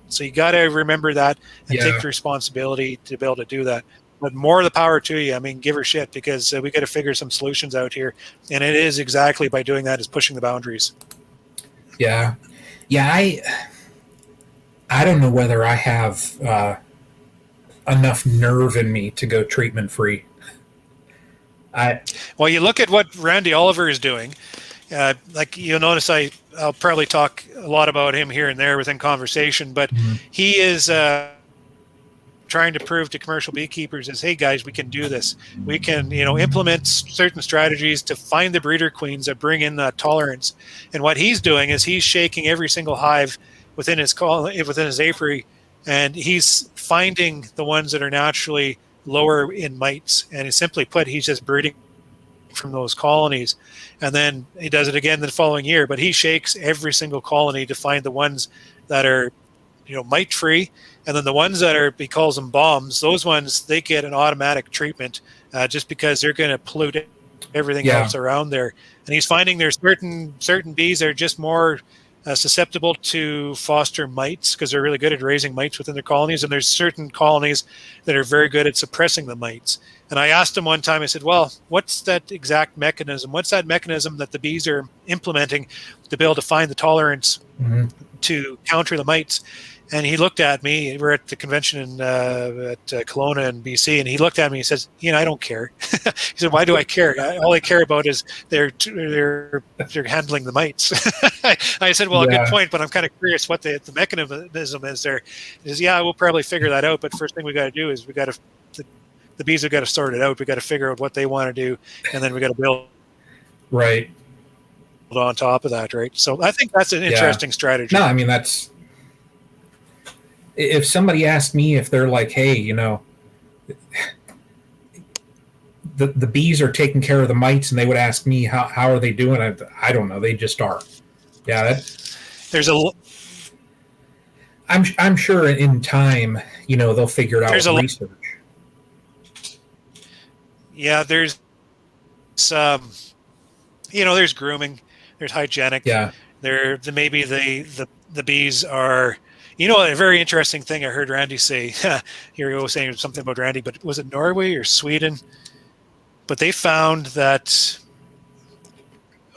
So you got to remember that and take the responsibility to be able to do that. But more of the power to you. I mean, give her shit, because we got to figure some solutions out here. And it is exactly by doing that is pushing the boundaries. Yeah. I don't know whether I have enough nerve in me to go treatment free. Well, you look at what Randy Oliver is doing. Like you'll notice, I'll probably talk a lot about him here and there within conversation, but he is trying to prove to commercial beekeepers is, hey guys, we can do this. We can, implement certain strategies to find the breeder queens that bring in that tolerance. And what he's doing is he's shaking every single hive within his apiary, and he's finding the ones that are naturally lower in mites. And simply put, he's just breeding from those colonies. And then he does it again the following year, but he shakes every single colony to find the ones that are mite free. And then the ones that he calls them bombs, those ones, they get an automatic treatment just because they're going to pollute everything else around there. And he's finding there's certain bees that are just more susceptible to foster mites because they're really good at raising mites within their colonies. And there's certain colonies that are very good at suppressing the mites. And I asked him one time, I said, well, what's that exact mechanism? What's that mechanism that the bees are implementing to be able to find the tolerance to counter the mites? And he looked at me. We're at the convention at Kelowna in BC, and he looked at me and he says, I don't care. He said, why do I care? All I care about is they're handling the mites. I said, well, a good point, but I'm kind of curious what the mechanism is there. He says, we'll probably figure that out, but first thing we got to do is the bees have got to sort it out. We got to figure out what they want to do, and then we got to build on top of that, right? So I think that's an interesting strategy. No, I mean, that's... If somebody asked me if they're like, hey, the bees are taking care of the mites, and they would ask me how are they doing, I don't know. They just are. Yeah, I'm sure in time, they'll figure it out with research. Yeah, there's there's grooming, there's hygienic. Yeah. Maybe the bees are. A very interesting thing I heard Randy say, here he was saying something about Randy, but was it Norway or Sweden? But they found that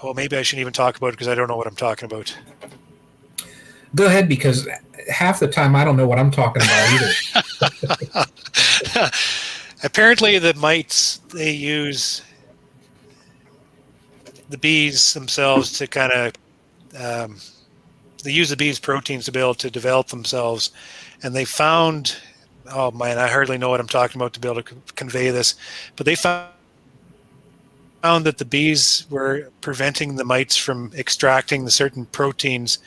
oh, maybe I shouldn't even talk about it because I don't know what I'm talking about. Go ahead, because half the time I don't know what I'm talking about either. Apparently, the mites, they use the bees themselves to kind of they use the bees' proteins to be able to develop themselves, and they found, oh man, I hardly know what I'm talking about to be able to convey this, but they found that the bees were preventing the mites from extracting the certain proteins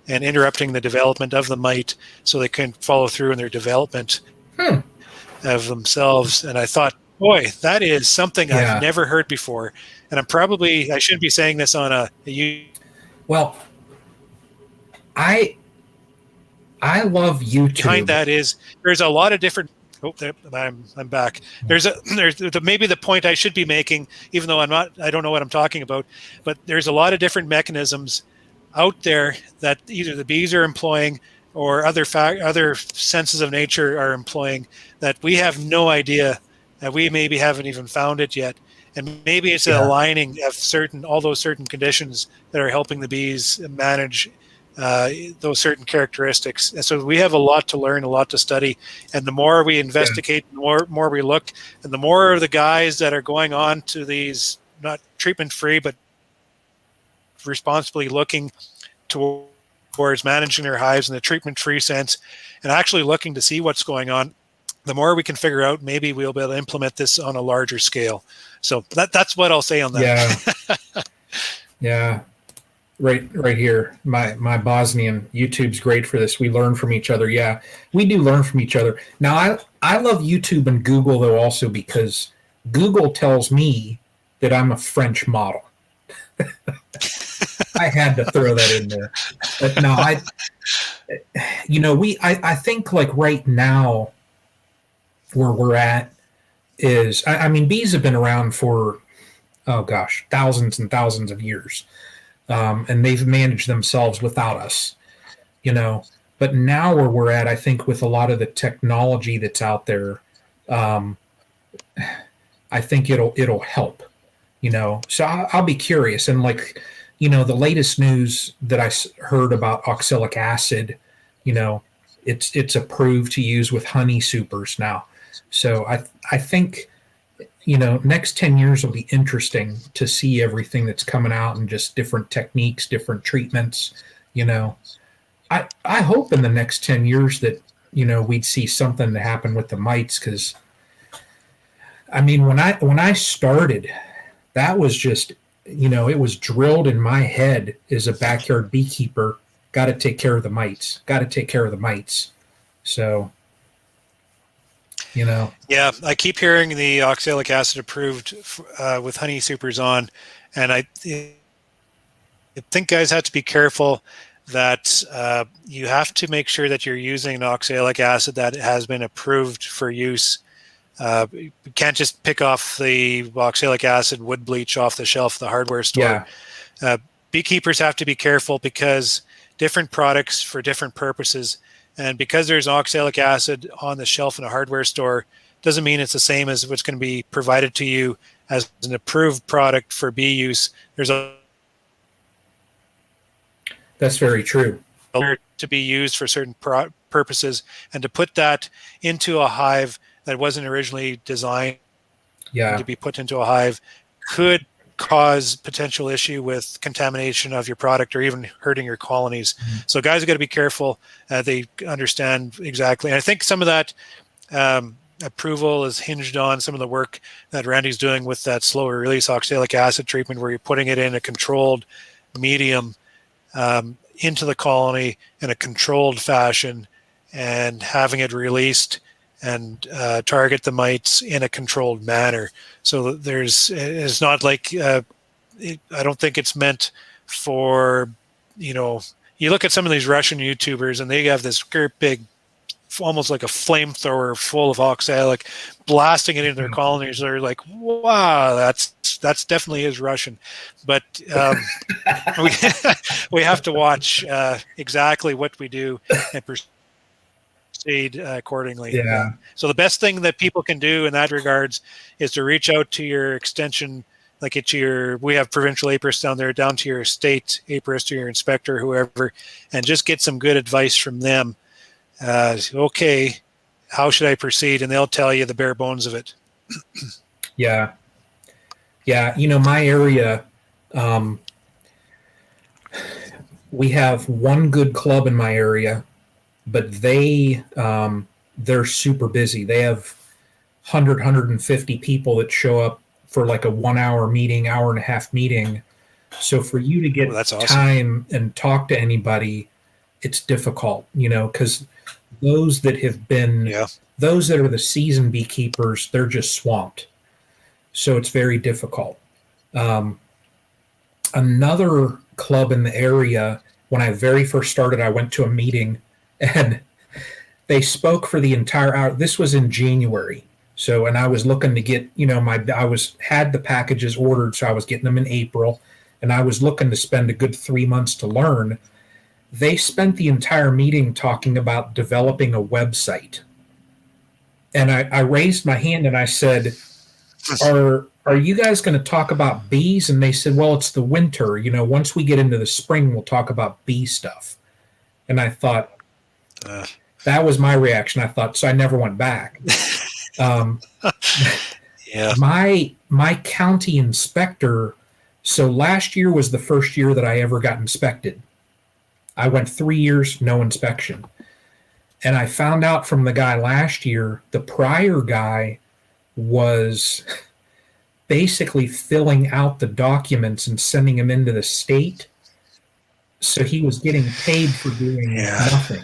and interrupting the development of the mite so they couldn't follow through in their development of themselves. And I thought, boy, that is something I've Yeah. never heard before. And I shouldn't be saying this on a Well, I love YouTube. behind that is there's a lot of different. Oh, there, I'm back. There's maybe the point I should be making, even though I don't know what I'm talking about, but there's a lot of different mechanisms out there that either the bees are employing or other senses of nature are employing that we have no idea, that we maybe haven't even found it yet. And maybe it's an aligning of all those certain conditions that are helping the bees manage those certain characteristics. And so we have a lot to learn, a lot to study. And the more we investigate, the more we look, and the more of the guys that are going on to these, not treatment-free, but responsibly looking towards managing their hives in the treatment-free sense and actually looking to see what's going on, the more we can figure out, maybe we'll be able to implement this on a larger scale. So that's what I'll say on that. Yeah. Right here. My Bosnian YouTube's great for this. We learn from each other. Yeah, we do learn from each other. Now, I love YouTube and Google, though, also because Google tells me that I'm a French model. I had to throw that in there. But no, I think like right now where we're at is, I mean, bees have been around for, oh gosh, thousands and thousands of years. And they've managed themselves without us, But now where we're at, I think with a lot of the technology that's out there, I think it'll help, So I'll be curious. And the latest news that I heard about oxalic acid, it's approved to use with honey supers now. So I think next 10 years will be interesting to see everything that's coming out and just different techniques, different treatments. I hope in the next 10 years that, we'd see something to happen with the mites. Cause I mean, when I started, that was just, it was drilled in my head as a backyard beekeeper, got to take care of the mites, So, Yeah, I keep hearing the oxalic acid approved with honey supers on, and I think guys have to be careful that you have to make sure that you're using an oxalic acid that has been approved for use. You can't just pick off the oxalic acid wood bleach off the shelf of the hardware store. Yeah. Beekeepers have to be careful because different products for different purposes. And because there's oxalic acid on the shelf in a hardware store, doesn't mean it's the same as what's going to be provided to you as an approved product for bee use. That's very true. To be used for certain purposes, and to put that into a hive that wasn't originally designed to be put into a hive could cause potential issue with contamination of your product or even hurting your colonies. Mm-hmm. So guys have got to be careful. They understand exactly. And I think some of that approval is hinged on some of the work that Randy's doing with that slower release oxalic acid treatment, where you're putting it in a controlled medium into the colony in a controlled fashion and having it released and target the mites in a controlled manner. So it's not like, I don't think it's meant for, you look at some of these Russian YouTubers and they have this big, almost like a flamethrower full of oxalic, blasting it into their colonies. They're like, wow, that's definitely is Russian. But we have to watch exactly what we do and proceed accordingly. Yeah. So the best thing that people can do in that regards is to reach out to your extension like we have provincial apiarists down there, down to your state apiarist or your inspector, whoever, and just get some good advice from them. Okay, how should I proceed? And they'll tell you the bare bones of it. Yeah. Yeah. My area, we have one good club in my area, but they're super busy. They have 150 people that show up for like a 1 hour meeting, hour and a half meeting. So for you to get that's awesome. time and talk to anybody, it's difficult, because those that have been, those that are the seasoned beekeepers, they're just swamped. So it's very difficult. Another club in the area, when I very first started, I went to a meeting and they spoke for the entire hour. This was in January. So, and I was looking to get, had the packages ordered. So I was getting them in April, and I was looking to spend a good 3 months to learn. They spent the entire meeting talking about developing a website. And I raised my hand and I said, are you guys going to talk about bees? And they said, well, it's the winter. Once we get into the spring, we'll talk about bee stuff. And I thought, that was my reaction. I thought, so I never went back. Yeah. My county inspector, so last year was the first year that I ever got inspected. I went 3 years, no inspection. And I found out from the guy last year, the prior guy was basically filling out the documents and sending them into the state. So he was getting paid for doing nothing.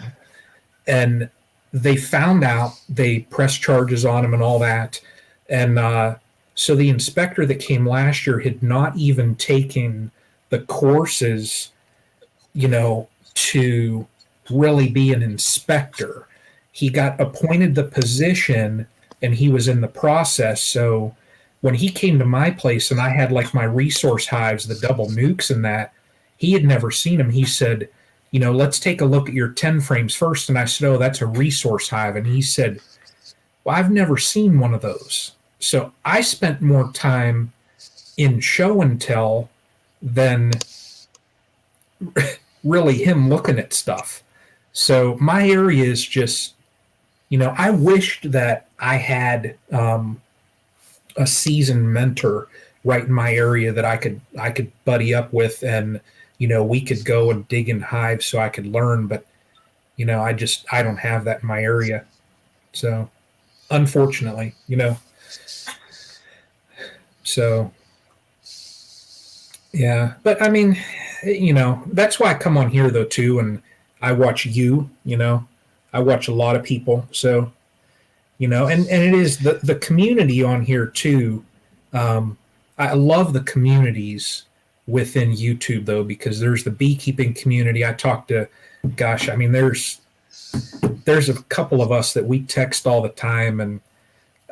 And they found out, they pressed charges on him and all that. And so the inspector that came last year had not even taken the courses, to really be an inspector. He got appointed the position and he was in the process. So when he came to my place and I had like my resource hives, the double nukes and that, he had never seen them. He said, let's take a look at your 10 frames first. And I said, oh, that's a resource hive. And he said, well, I've never seen one of those. So I spent more time in show and tell than really him looking at stuff. So my area is just, I wished that I had a seasoned mentor right in my area that I could buddy up with, and we could go and dig in hives so I could learn. But I don't have that in my area. So unfortunately, so yeah. But I mean, that's why I come on here though too, and I watch you. I watch a lot of people. So and it is the community on here too. I love the communities within YouTube though, because there's the beekeeping community. I talk to, gosh, I mean, there's a couple of us that we text all the time, and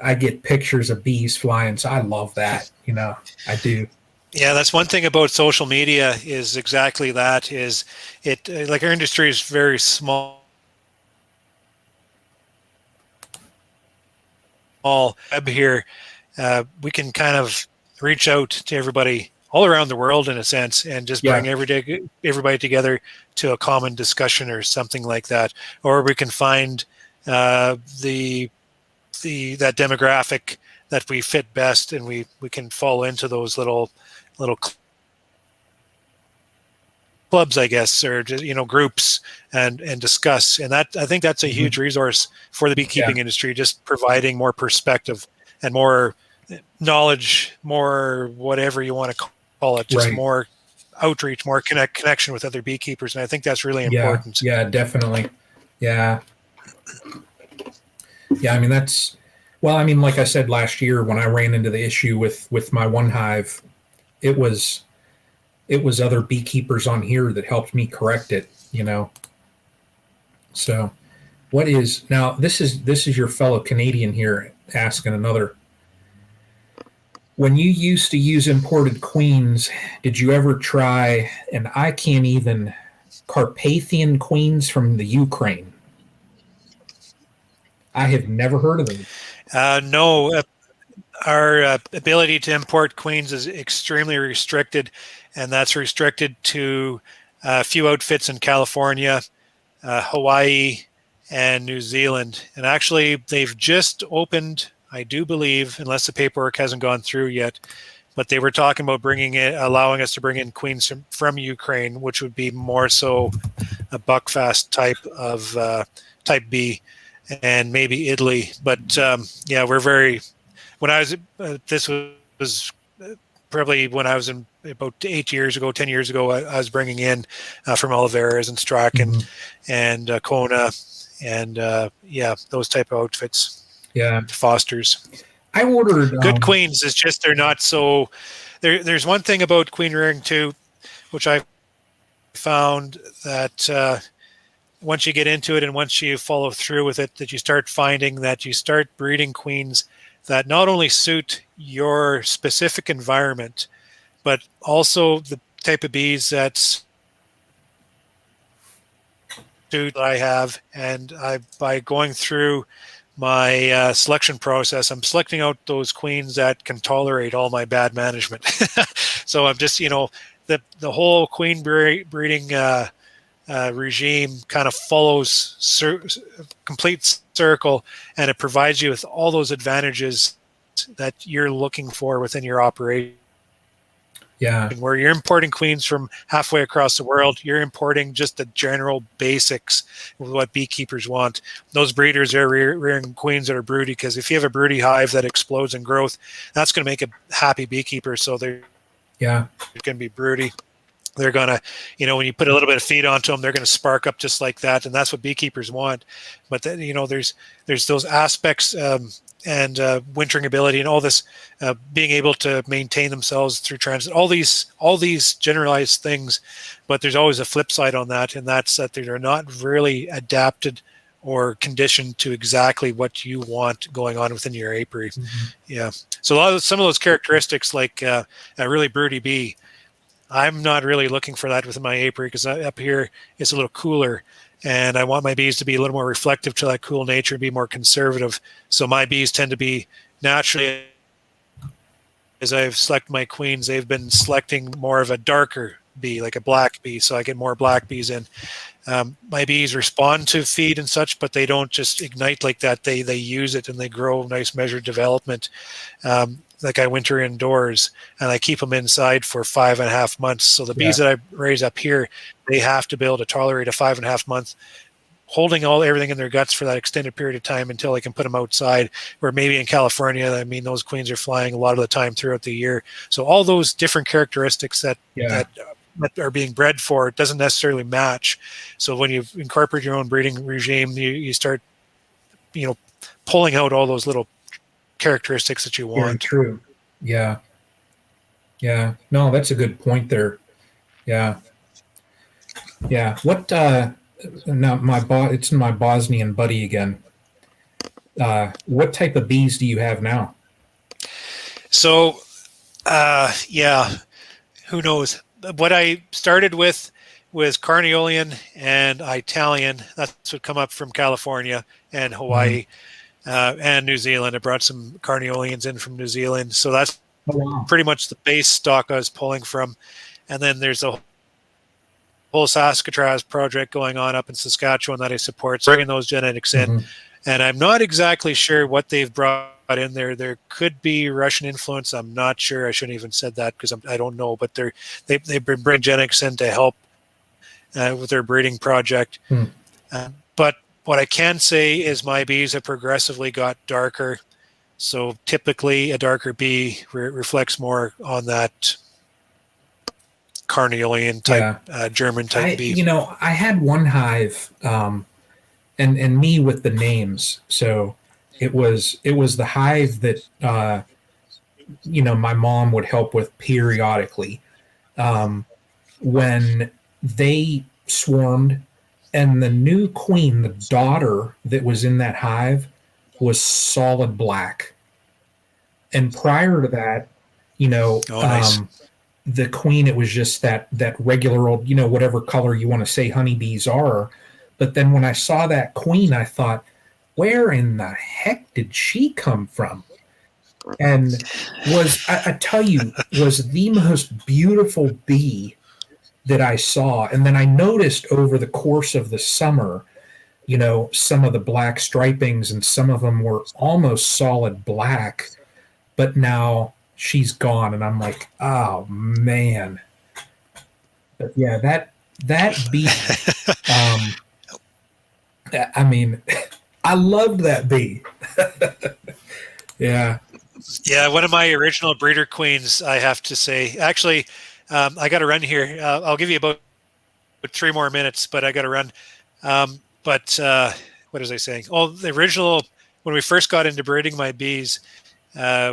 I get pictures of bees flying. So I love that. I do. Yeah, that's one thing about social media is exactly that. Is it like our industry is very small. All web here, we can kind of reach out to everybody all around the world in a sense, and just bring everybody together to a common discussion or something like that. Or we can find that demographic that we fit best, and we can fall into those little clubs, I guess, or groups, and discuss. And that, I think that's a huge resource for the beekeeping industry, just providing more perspective and more knowledge, more whatever you want to call it, just more outreach, more connection with other beekeepers. And I think that's really important. Yeah, definitely. Yeah. I mean, like I said last year when I ran into the issue with my one hive, it was other beekeepers on here that helped me correct it, So what is now, this is your fellow Canadian here asking another. When you used to use imported queens, did you ever try, and I can't even, Carpathian queens from the Ukraine? I have never heard of them. No, our ability to import queens is extremely restricted, and that's restricted to a few outfits in California, Hawaii, and New Zealand. And actually, they've just opened, I do believe, unless the paperwork hasn't gone through yet, but they were talking about allowing us to bring in queens from Ukraine, which would be more so a buckfast type of type B, and maybe Italy. But yeah, we're very. When I was this was probably when I was in about 8 years ago, 10 years ago, I was bringing in from Oliveras and Strachan and Kona and yeah, those type of outfits. Yeah. Fosters. I ordered good queens. It's just they're not so. There's one thing about queen rearing too, which I found that once you get into it and once you follow through with it, that you start finding that you start breeding queens that not only suit your specific environment, but also the type of bees that I have. And by going through my selection process, I'm selecting out those queens that can tolerate all my bad management. So I'm just, the whole queen breeding regime kind of follows complete circle, and it provides you with all those advantages that you're looking for within your operation. Yeah. Where you're importing queens from halfway across the world, you're importing just the general basics of what beekeepers want. Those breeders are rearing queens that are broody, because if you have a broody hive that explodes in growth, that's going to make a happy beekeeper. So they're going to be broody. They're going to, when you put a little bit of feed onto them, they're going to spark up just like that. And that's what beekeepers want. But then, there's those aspects and wintering ability and all this, being able to maintain themselves through transit, all these generalized things. But there's always a flip side on that. And that's that they're not really adapted or conditioned to exactly what you want going on within your apiary. Mm-hmm. Yeah. So some of those characteristics, like a really broody bee, I'm not really looking for that within my apiary, because up here it's a little cooler, and I want my bees to be a little more reflective to that cool nature and be more conservative. So my bees tend to be naturally, as I've selected my queens, they've been selecting more of a darker bee, like a black bee, so I get more black bees in. My bees respond to feed and such, but they don't just ignite like that. They use it and they grow nice measured development. Like I winter indoors and I keep them inside for 5.5 months. So the bees that I raise up here, they have to be able to tolerate a 5.5 month holding everything in their guts for that extended period of time until they can put them outside. Where maybe in California, those queens are flying a lot of the time throughout the year. So all those different characteristics that are being bred for, it doesn't necessarily match. So when you incorporate your own breeding regime, you start, pulling out all those little characteristics that you want. Very true. Yeah. No, that's a good point there. Yeah. What? Now it's my Bosnian buddy again. What type of bees do you have now? So, who knows? What I started with was Carniolan and Italian. That's what come up from California and Hawaii. And New Zealand. I brought some Carniolians in from New Zealand. So that's pretty much the base stock I was pulling from. And then there's a whole Saskatraz project going on up in Saskatchewan that I support, so bringing those genetics in. And I'm not exactly sure what they've brought in there. There could be Russian influence. I'm not sure. I shouldn't even said that because I don't know. But they've been bringing genetics in to help with their breeding project. But what I can say is my bees have progressively got darker. So typically a darker bee reflects more on that Carniolan type, German type bee. I had one hive, and me with the names. So it was the hive that, my mom would help with periodically. When they swarmed, and the new queen, the daughter that was in that hive, was solid black. And prior to that, nice. The queen, it was just that regular old, whatever color you want to say honeybees are. But then when I saw that queen, I thought, where in the heck did she come from? and I tell you, was the most beautiful bee that I saw. And then I noticed over the course of the summer, some of the black stripings, and some of them were almost solid black, but now she's gone, and I'm like, oh man. But yeah, that bee, um, I mean, I loved that bee. Yeah. Yeah, one of my original breeder queens, I have to say. Actually, I got to run here. I'll give you about 3 more minutes, but I got to run. But what was I saying? Oh, the original, when we first got into breeding my bees,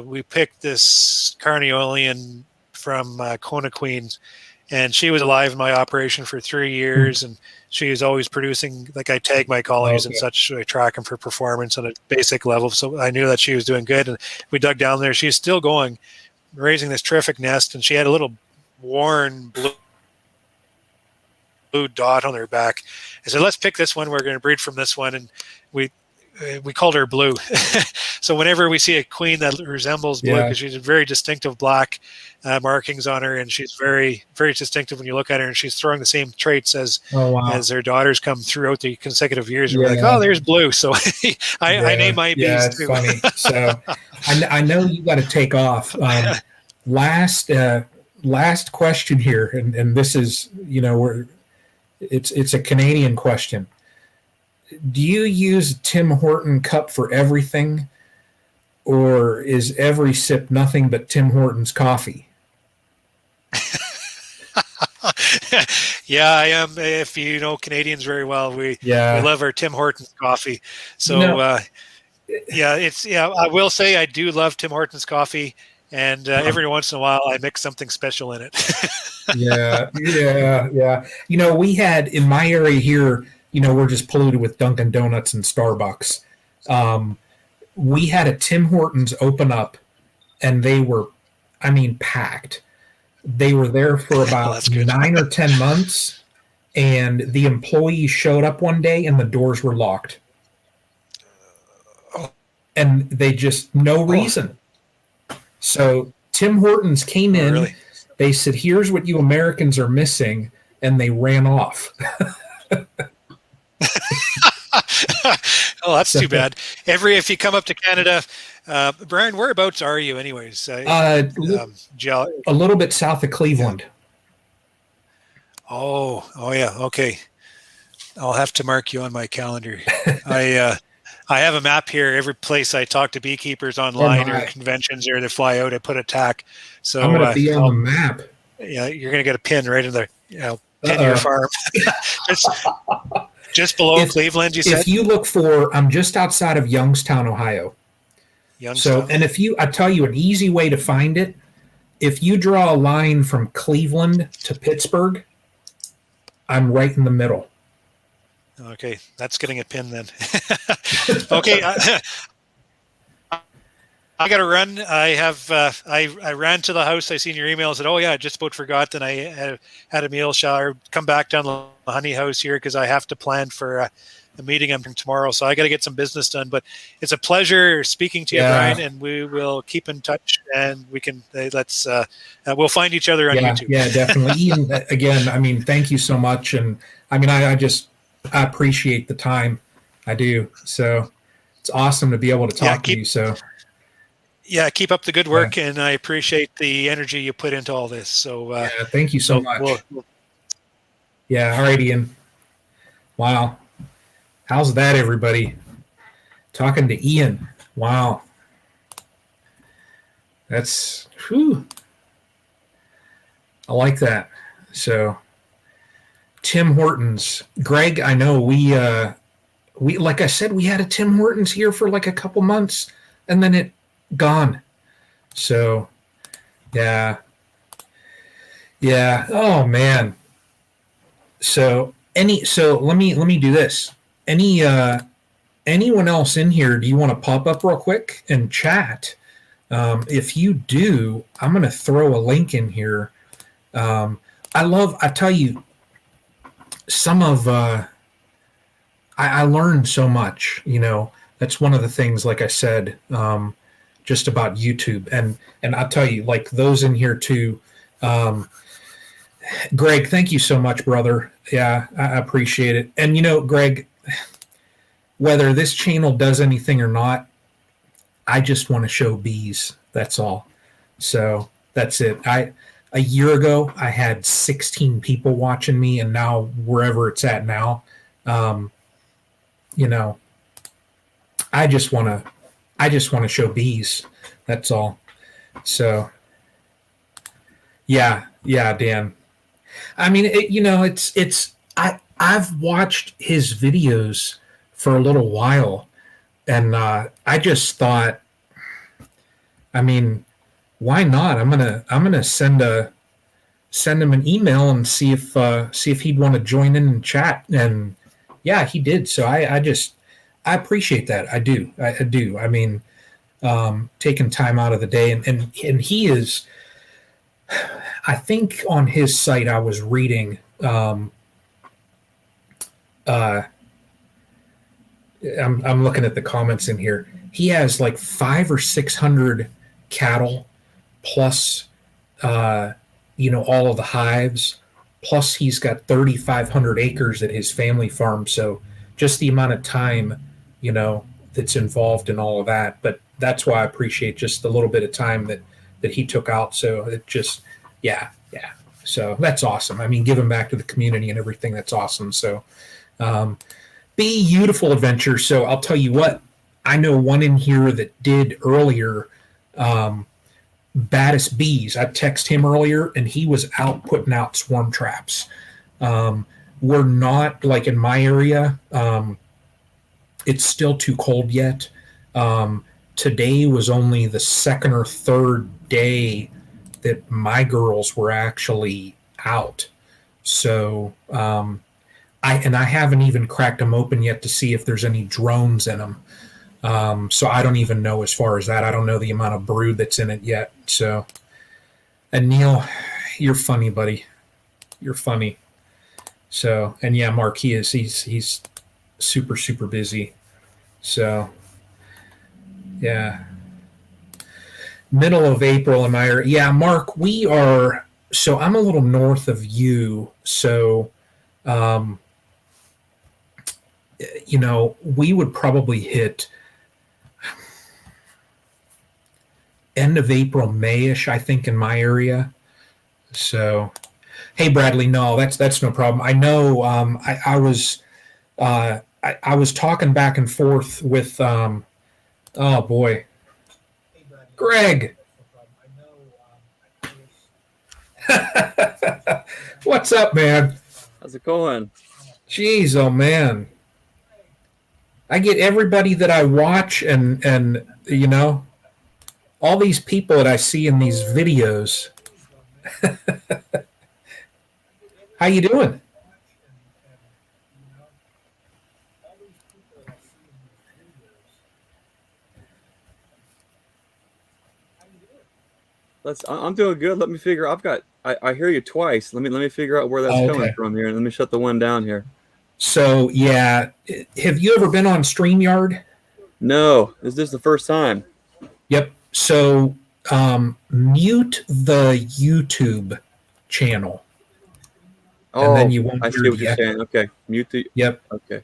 we picked this Carniolan from Kona Queens, and she was alive in my operation for 3 years, and she is always producing. Like, I tag my colonies and such, so I track them for performance on a basic level. So I knew that she was doing good, and we dug down there. She's still going, raising this terrific nest, and she had a little worn blue dot on her back. I said, let's pick this one. We're going to breed from this one, and we called her Blue. So whenever we see a queen that resembles Blue, because she's a very distinctive black markings on her, and she's very, very distinctive when you look at her, and she's throwing the same traits as their daughters come throughout the consecutive years. And we're like, oh, there's Blue. So I name my bees it's too. Funny. So I know you got to take off. Last question here, and this is, it's a Canadian question. Do you use Tim Horton cup for everything, or is every sip nothing but Tim Hortons coffee? Yeah, I am. If you know Canadians very well, we love our Tim Hortons coffee. So I will say I do love Tim Hortons coffee, and every once in a while I mix something special in it. Yeah. We had in my area here, we're just polluted with Dunkin' Donuts and Starbucks. We had a Tim Hortons open up, and they were, packed. They were there for about 9 or 10 months, and the employees showed up one day and the doors were locked. And they just, no reason. So Tim Hortons came in, really? They said, here's what you Americans are missing, and they ran off. Oh, that's too bad. If you come up to Canada, Brian, whereabouts are you anyways? A little bit south of Cleveland. Oh yeah. Okay. I'll have to mark you on my calendar. I have a map here. Every place I talk to beekeepers online or conventions or they fly out, I put a tack. So I'm going to be on the map. Yeah, you're going to get a pin right in there. Pin your farm. Just below Cleveland, you said? If you look for, I'm just outside of Youngstown, Ohio. So, and I tell you an easy way to find it, if you draw a line from Cleveland to Pittsburgh, I'm right in the middle. Okay, that's getting a pin then. Okay, I got to run. I have. I ran to the house. I seen your email. I said, "Oh yeah, I just about forgot." Then I had a meal shower. Come back down to the honey house here because I have to plan for a meeting I'm tomorrow. So I got to get some business done. But it's a pleasure speaking to you, Brian. And we will keep in touch. And we can we'll find each other on YouTube. Yeah, definitely. Ian, again, thank you so much. And I appreciate the time. I do. So it's awesome to be able to talk to you. So. Yeah, keep up the good work, and I appreciate the energy you put into all this. So, thank you so much. Yeah, all right, Ian. Wow. How's that, everybody? Talking to Ian. Wow. That's, whew. I like that. So, Tim Hortons. Greg, I know we like I said, we had a Tim Hortons here for like a couple months, and then it gone. So yeah. Oh man. So let me do this. Anyone else in here, do you want to pop up real quick and chat? If you do, I'm going to throw a link in here. I tell you, some of I learned so much, that's one of the things, like I said, just about YouTube. And I'll tell you, like those in here too. Greg, thank you so much, brother. Yeah, I appreciate it. And Greg, whether this channel does anything or not, I just want to show bees. That's all. So that's it. A year ago I had 16 people watching me, and now wherever it's at now, you know, I just want to show bees. That's all. So yeah, Dan. I mean, I've watched his videos for a little while, and I just thought, I mean, why not? I'm gonna send him an email and see if he'd want to join in and chat. And yeah, he did. So I appreciate that. I do. I do. I mean, taking time out of the day, and he is. I think on his site I was reading. I'm looking at the comments in here. He has like 500 or 600 cattle, plus all of the hives. Plus he's got 3,500 acres at his family farm. So just the amount of time, that's involved in all of that. But that's why I appreciate just the little bit of time that he took out. So it just, yeah. So that's awesome. I mean, giving back to the community and everything. That's awesome. So, beautiful adventure. So I'll tell you what, I know one in here that did earlier, Baddest Bees. I texted him earlier and he was out putting out swarm traps. We're not like in my area. It's still too cold yet. Today was only the second or third day that my girls were actually out. So, I haven't even cracked them open yet to see if there's any drones in them. So I don't even know as far as that. I don't know the amount of brood that's in it yet. So, and Neil, you're funny, buddy. You're funny. So, and yeah, Mark, he's super, super busy. So, yeah. Middle of April, yeah, Mark, we are, so I'm a little north of you. So, we would probably hit end of April, Mayish, I think, in my area. So, hey, Bradley, no, that's no problem. I know. I was talking back and forth with. Oh boy, Greg. What's up, man? How's it going? Jeez, oh man. I get everybody that I watch and all these people that I see in these videos. How you doing? I'm doing good. Let me figure. I hear you twice. Let me figure out where that's coming from here. Let me shut the one down here. So yeah, have you ever been on StreamYard? No, is this the first time? Yep. So mute the YouTube channel. Oh, and then you won't I see what you're saying. Okay, mute the. Yep. Okay.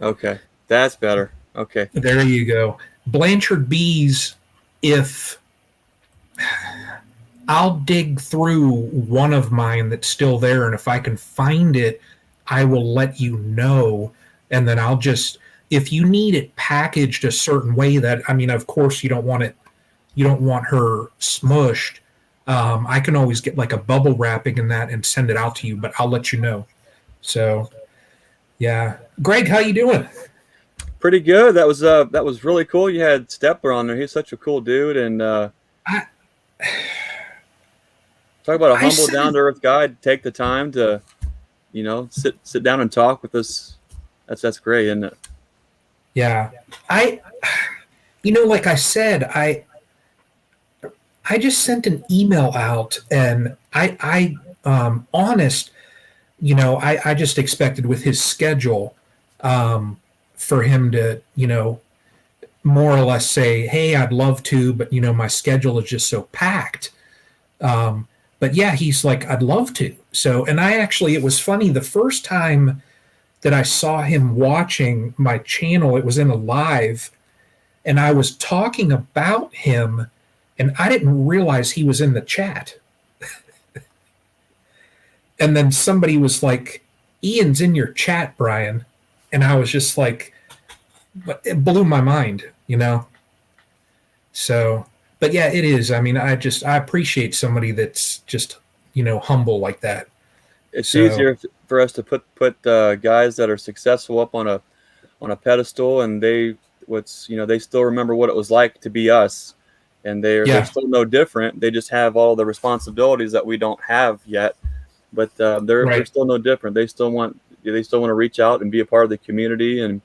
Okay, that's better. Okay. There you go. Blanchard Bees, if I'll dig through one of mine that's still there, and if I can find it, I will let you know. And then I'll just, if you need it packaged a certain way that, I mean, of course you don't want her smushed. I can always get like a bubble wrapping in that and send it out to you, but I'll let you know. So yeah. Greg, how you doing? Pretty good. That was really cool. You had Stepler on there. He's such a cool dude, and talk about a humble, down-to-earth guy. Take the time to, sit down and talk with us. That's great, isn't it? Yeah, like I said, I just sent an email out, and I honest, I just expected with his schedule for him to, more or less say, hey, I'd love to, but, my schedule is just so packed. But yeah, he's like, I'd love to. So, and it was funny, the first time that I saw him watching my channel, it was in a live, and I was talking about him, and I didn't realize he was in the chat. And then somebody was like, Ian's in your chat, Brian. And I was just like, but it blew my mind. So, but yeah, it is. I mean, I appreciate somebody that's just, humble like that. It's easier for us to put guys that are successful up on a pedestal, and they still remember what it was like to be us, and they're still no different. They just have all the responsibilities that we don't have yet, but they're still no different. They still want to reach out and be a part of the community, and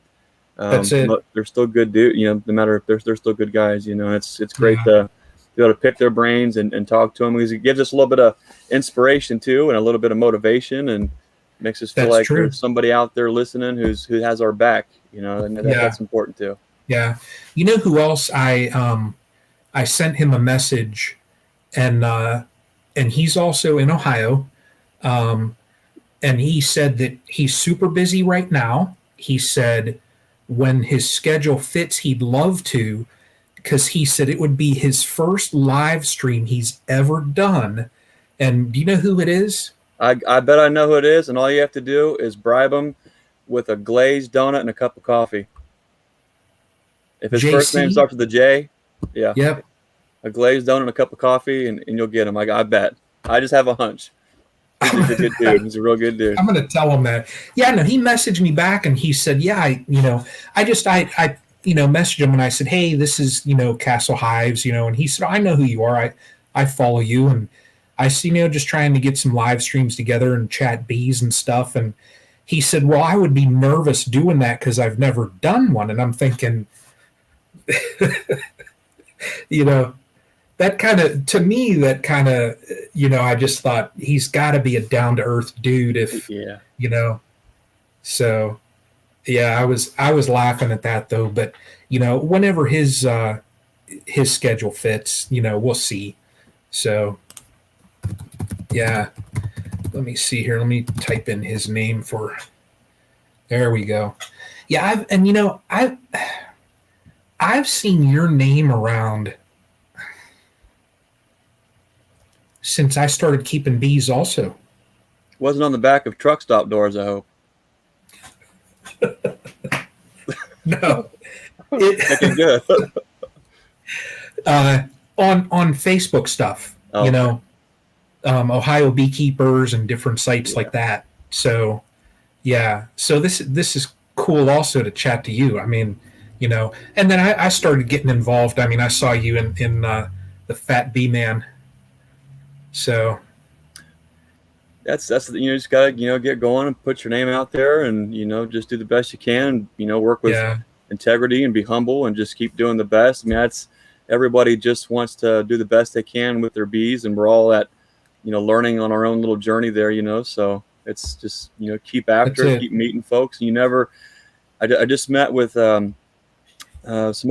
that's it. They're still good dude. No matter if they're still good guys. It's great to be able to pick their brains and talk to them, because it gives us a little bit of inspiration too, and a little bit of motivation, and makes us feel like there's somebody out there listening who has our back. And that's important too. Yeah. You know who else I sent him a message, and he's also in Ohio. And he said that he's super busy right now. He said when his schedule fits, he'd love to, because he said it would be his first live stream he's ever done. And do you know who it is? I bet I know who it is, and all you have to do is bribe him with a glazed donut and a cup of coffee. If his first name starts with a J, yeah. Yep. A glazed donut and a cup of coffee, and you'll get him. I bet. I just have a hunch. He's a good dude. He's a real good dude. I'm going to tell him that. Yeah, no, he messaged me back, and he said, yeah, I messaged him, and I said, hey, this is, Castle Hives, and he said, I know who you are. I follow you. And I see, just trying to get some live streams together and chat bees and stuff. And he said, well, I would be nervous doing that because I've never done one. And I'm thinking, that kind of, to me, I just thought he's got to be a down to earth dude so yeah, I was laughing at that though, but whenever his schedule fits, we'll see. So yeah, let me see here. Let me type in his name there we go. Yeah. I've seen your name around since I started keeping bees also. Wasn't on the back of truck stop doors, I hope. No. Looking good. On Facebook stuff, Ohio beekeepers and different sites like that. So yeah. So this is cool also to chat to you. I mean, and then I started getting involved. I mean, I saw you in the Fat Bee Man. So that's you just gotta get going and put your name out there, and just do the best you can, work with integrity and be humble and just keep doing the best. I mean, everybody just wants to do the best they can with their bees, and we're all at learning on our own little journey there, so it's just keep after it, keep meeting folks. I just met with some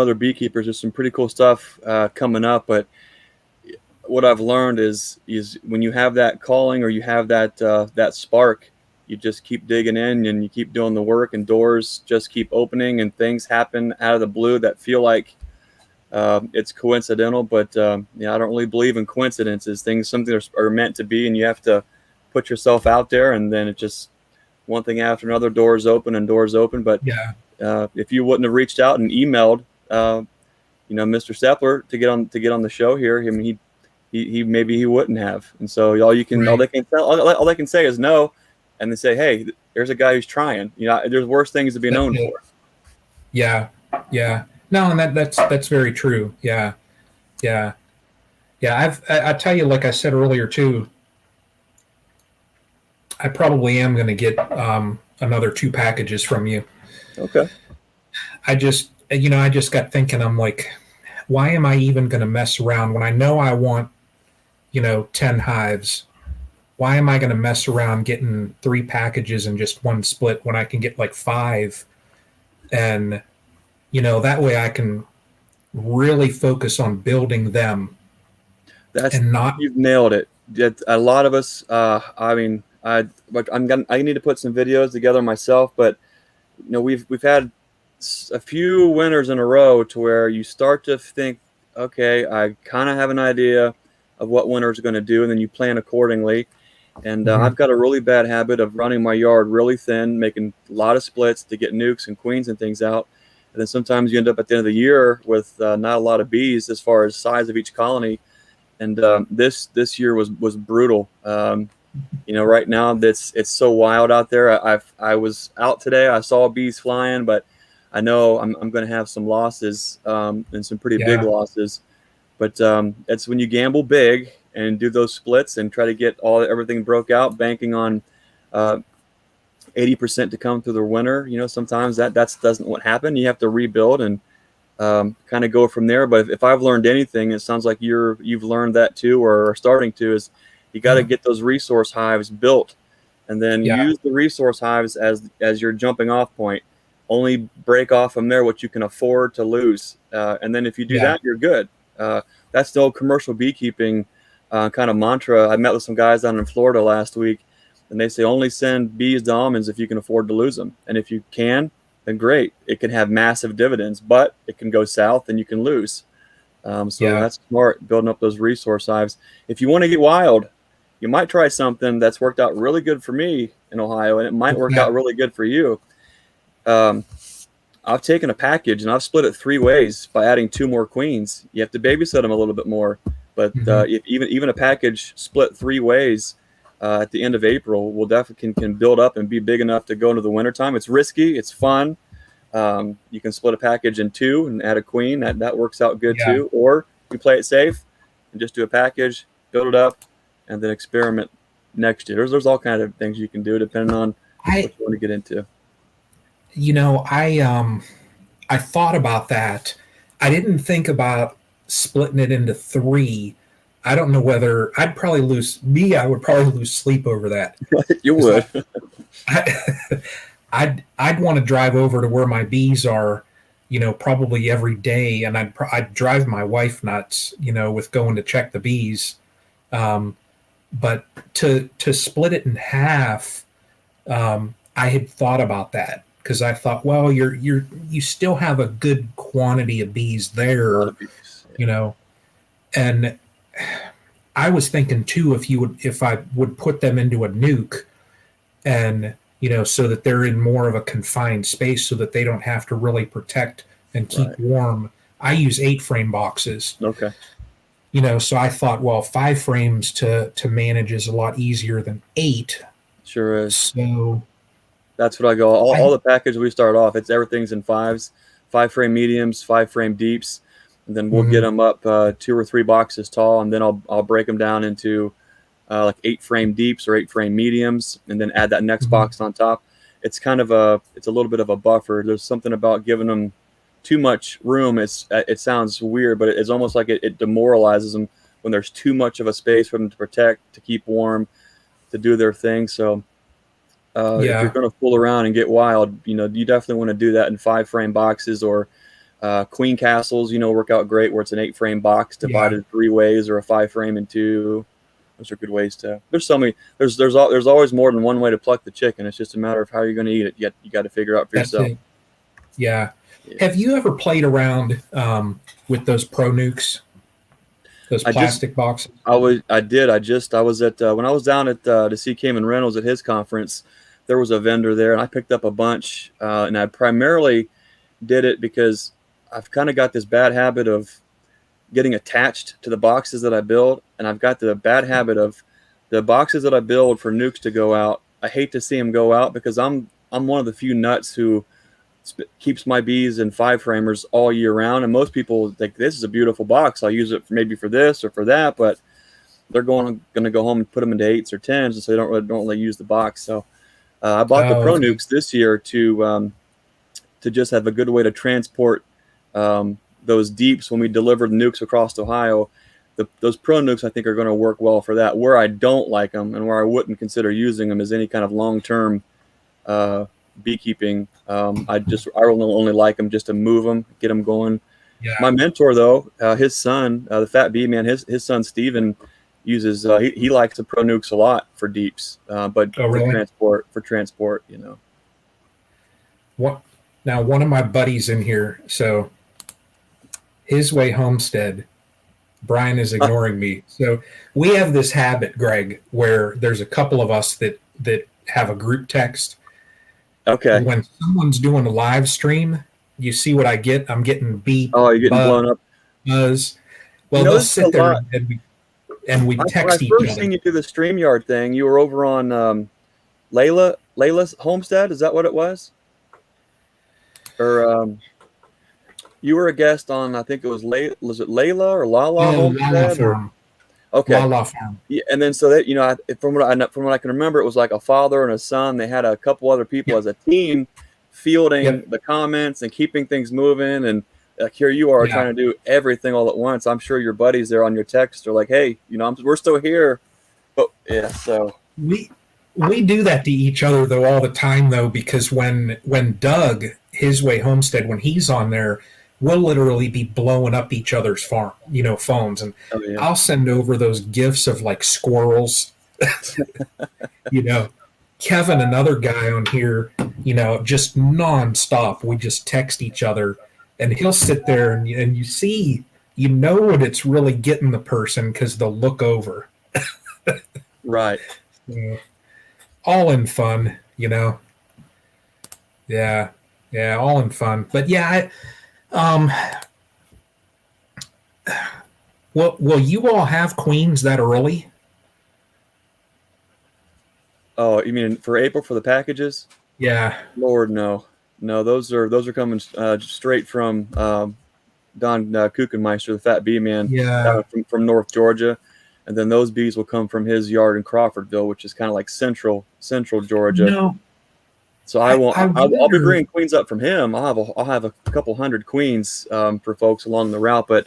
other beekeepers. There's some pretty cool stuff coming up, but what I've learned is when you have that calling, or you have that spark, you just keep digging in and you keep doing the work, and doors just keep opening, and things happen out of the blue that feel like it's coincidental. But I don't really believe in coincidences. Something are meant to be, and you have to put yourself out there, and then it just one thing after another, doors open. But if you wouldn't have reached out and emailed Mr. Sepler to get on the show here, I mean, he maybe he wouldn't have. And so all they can say is no, and they say, hey, there's a guy who's trying. There's worse things to be known for. Yeah. No, and that's very true. Yeah. I tell you, like I said earlier too, I probably am going to get another 2 packages from you. Okay. I just got thinking, I'm like, why am I even going to mess around when I know I want 10 hives? Why am I going to mess around getting 3 packages in just one split when I can get like 5 and that way I can really focus on building them That's and not. You've nailed it. A lot of us. I mean, I need to put some videos together myself, but we've had a few winters in a row to where you start to think, okay, I kind of have an idea of what winter's going to do, and then you plan accordingly. And Mhm. I've got a really bad habit of running my yard really thin, making a lot of splits to get nukes and queens and things out. And then sometimes you end up at the end of the year with not a lot of bees as far as size of each colony. And this year was brutal. Right now it's so wild out there. I was out today. I saw bees flying, but I know I'm going to have some losses and some pretty big Yeah, losses. But it's when you gamble big and do those splits and try to get everything broke out, banking on 80% to come through the winter. Sometimes that doesn't what happen. You have to rebuild and kind of go from there. But if I've learned anything, it sounds like you've learned that too, or are starting to, is you got to get those resource hives built, and then yeah, use the resource hives as your jumping off point. Only break off from there what you can afford to lose, and then if you do yeah, that, you're good. That's the old commercial beekeeping kind of mantra. I met with some guys down in Florida last week, and they say only send bees to almonds if you can afford to lose them, and if you can, then great. It can have massive dividends, but it can go south and you can lose. So yeah, that's smart, building up those resource hives. If you want to get wild, you might try something that's worked out really good for me in Ohio, and it might what's work out that? really good for you. Um, I've taken a package and I've split it 3 ways by adding 2 more queens. You have to babysit them a little bit more, but Hmm. if even a package split 3 ways at the end of April will definitely can build up and be big enough to go into the wintertime. It's risky, it's fun. You can split a package in 2 and add a queen. That works out good Yeah, too. Or you play it safe and just do a package, build it up, and then experiment next year. There's all kinds of things you can do depending on I what you want to get into. I thought about that. I didn't think about splitting it into three. I don't know whether I would probably lose sleep over that You because would. I I'd want to drive over to where my bees are, probably every day, and I'd drive my wife nuts, with going to check the bees. Um, but to split it in half, I had thought about that because I thought, well, you still have a good quantity of bees A lot there, of bees. you know, and I was thinking too if I would put them into a nuke and so that they're in more of a confined space so that they don't have to really protect and Right. keep warm. I use 8 frame boxes, Okay. so I thought, well, 5 frames to manage is a lot easier than 8. Sure is. So That's what I go. All I the package we start off, everything's in fives, 5 frame mediums, 5 frame deeps, and then we'll get mhm, them up 2 or 3 boxes tall, and then I'll break them down into like 8 frame deeps or 8 frame mediums, and then add that next mhm, box on top. It's a little bit of a buffer. There's something about giving them too much room. It sounds weird, but it's almost like it demoralizes them when there's too much of a space for them to protect, to keep warm, to do their thing. So if you're yeah, going to fool around and get wild, you definitely want to do that in 5 frame boxes or queen castles. Work out great where it's an 8 frame box yeah, divided 3 ways or a 5 frame in 2. Those are good ways to. There's so many. There's always more than one way to pluck the chicken. It's just a matter of how you're going to eat it. You got to figure out for that's yourself. it. Yeah. Yeah. Have you ever played around with those pro nukes, those I just plastic boxes? I was at when I was down at to see Cayman Reynolds at his conference. There was a vendor there, and I picked up a bunch. And I primarily did it because I've kind of got this bad habit of getting attached to the boxes that I build, and I've got the bad habit of the boxes that I build for nukes to go out. I hate to see them go out because I'm one of the few nuts who keeps my bees in 5 framers all year round, and most people think this is a beautiful box. I'll use it maybe for this or for that, but they're going to go home and put them into 8s or 10s, and so they don't really use the box. So I bought the Oh, Pro okay. Nukes this year to just have a good way to transport those deeps when we deliver the nukes across Ohio. Those Pro Nukes I think are going to work well for that. Where I don't like them and where I wouldn't consider using them is any kind of long-term beekeeping. I only like them just to move them, get them going. Yeah. My mentor, though, his son, the Fat Bee Man, his son Steven uses he likes the Pro Nukes a lot for deeps, but Oh, really? for transport, What? Now, one of my buddies in here, so his way homestead, Brian is ignoring me. So we have this habit, Greg, where there's a couple of us that have a group text. Okay. When someone's doing a live stream, you see what I get? I'm getting beep. Oh, you're getting blown up. Buzz. Well, they'll sit there and we text each other. When I first seen you do the StreamYard thing, you were over on Layla's homestead. Is that what it was? Or you were a guest on, I think it was was it Layla or Lala homestead? Lala Farm. Okay. Lala Farm. Yeah, and then so that from what I can remember, it was like a father and a son. They had a couple other people as a team fielding the comments and keeping things moving. And here you are trying to do everything all at once. I'm sure your buddies there on your text are like, "Hey, we're still here." But yeah, so we do that to each other though all the time though, because when Doug, his way homestead, when he's on there, we'll literally be blowing up each other's phones, and I'll send over those gifs of like squirrels. Kevin, another guy on here, just nonstop. We just text each other, and he'll sit there and you see, what it's really getting the person because they'll look over. Right. All in fun, Yeah, all in fun. But yeah, will you all have queens that early? Oh, you mean for April for the packages? Yeah. Lord, no. Those are coming straight from Don Kuchenmeister, the Fat Bee Man, from North Georgia, and then those bees will come from his yard in Crawfordville, which is kind of like central Georgia. No. So I'll be bringing queens up from him. I'll have a couple hundred queens for folks along the route, but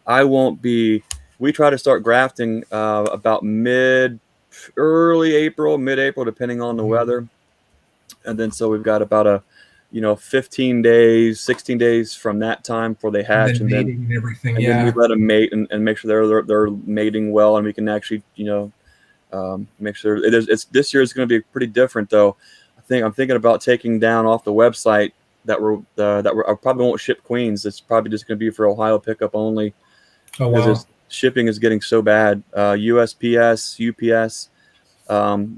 I won't be. We try to start grafting about mid-April, depending on the weather, and then so we've got about 15 days, 16 days from that time before they hatch, and then everything. Then we let them mate and make sure they're mating well, and we can actually make sure this year is going to be pretty different though. I'm thinking about taking down off the website that I probably won't ship queens. It's probably just going to be for Ohio pickup only. Oh wow! Shipping is getting so bad. USPS, UPS,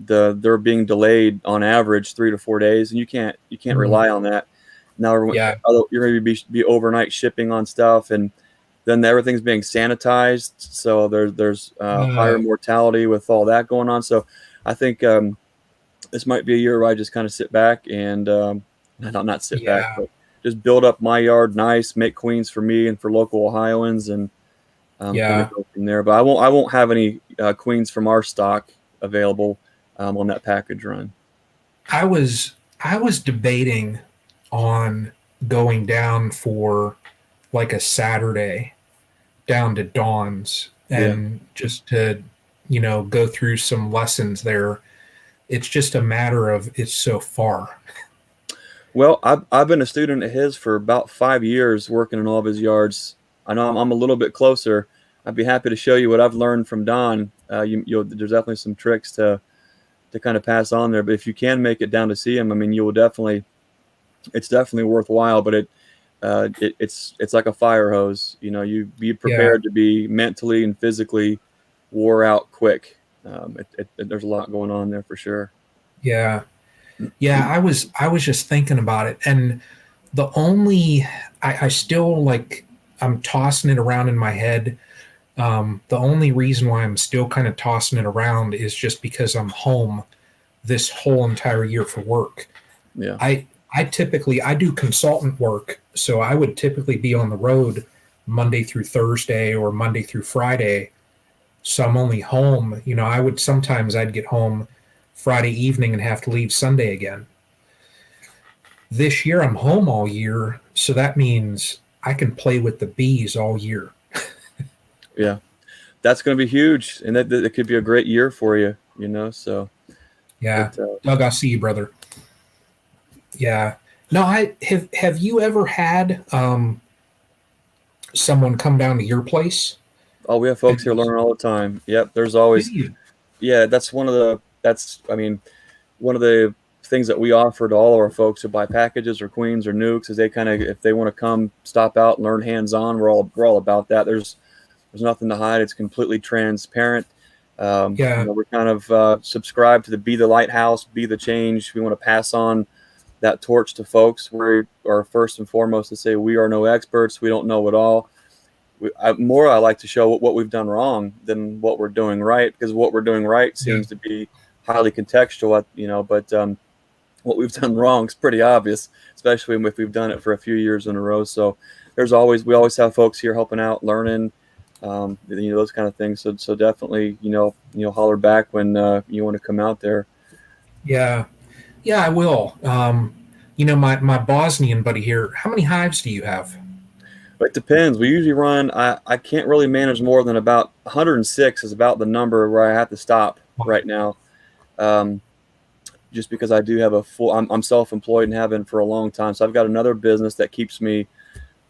they're being delayed on average 3 to 4 days, and you can't rely on that. Now you're going to be overnight shipping on stuff, and then everything's being sanitized, so there's higher mortality with all that going on. So I think this might be a year where I just kind of sit back and not sit back, but just build up my yard nice, make queens for me and for local Ohioans, and kind of go from there. But I won't have any queens from our stock available on that package run. I was debating on going down for like a Saturday down to Dawn's and just to go through some lessons there. It's just a matter of it's so far. Well, I've been a student of his for about 5 years, working in all of his yards. I know I'm a little bit closer. I'd be happy to show you what I've learned from Don. There's definitely some tricks to kind of pass on there. But if you can make it down to see him, I mean, it's definitely worthwhile. But it's like a fire hose. You be prepared to be mentally and physically wore out quick. There's a lot going on there for sure. Yeah. I was just thinking about it, and the only I still I'm tossing it around in my head. The only reason why I'm still kind of tossing it around is just because I'm home this whole entire year for work. Yeah. I typically do consultant work, so I would typically be on the road Monday through Thursday or Monday through Friday. So I'm only home. I'd get home Friday evening and have to leave Sunday again. This year I'm home all year, so that means I can play with the bees all year. Yeah, that's going to be huge, and that could be a great year for you. So. Yeah, Doug, I'll see you, brother. Yeah. No, I have you ever had someone come down to your place? Oh, we have folks here learning all the time. Yep, there's always, yeah, I mean, one of the things that we offer to all of our folks who buy packages or queens or nukes is they kind of, if they want to come stop out and learn hands-on, we're all about that. There's nothing to hide. It's completely transparent. Yeah. We're kind of subscribed to the be the lighthouse, be the change. We want to pass on that torch to folks. We are first and foremost to say we are no experts. We don't know it all. I like to show what we've done wrong than what we're doing right, because what we're doing right seems to be highly contextual, but what we've done wrong is pretty obvious, especially if we've done it for a few years in a row. So we always have folks here helping out, learning, those kind of things. So definitely, holler back when you want to come out there. Yeah. Yeah, I will. My Bosnian buddy here, how many hives do you have? It depends. We usually run, I can't really manage more than about 106 is about the number where I have to stop right now. Just because I do have I'm self-employed and have been for a long time. So I've got another business that keeps me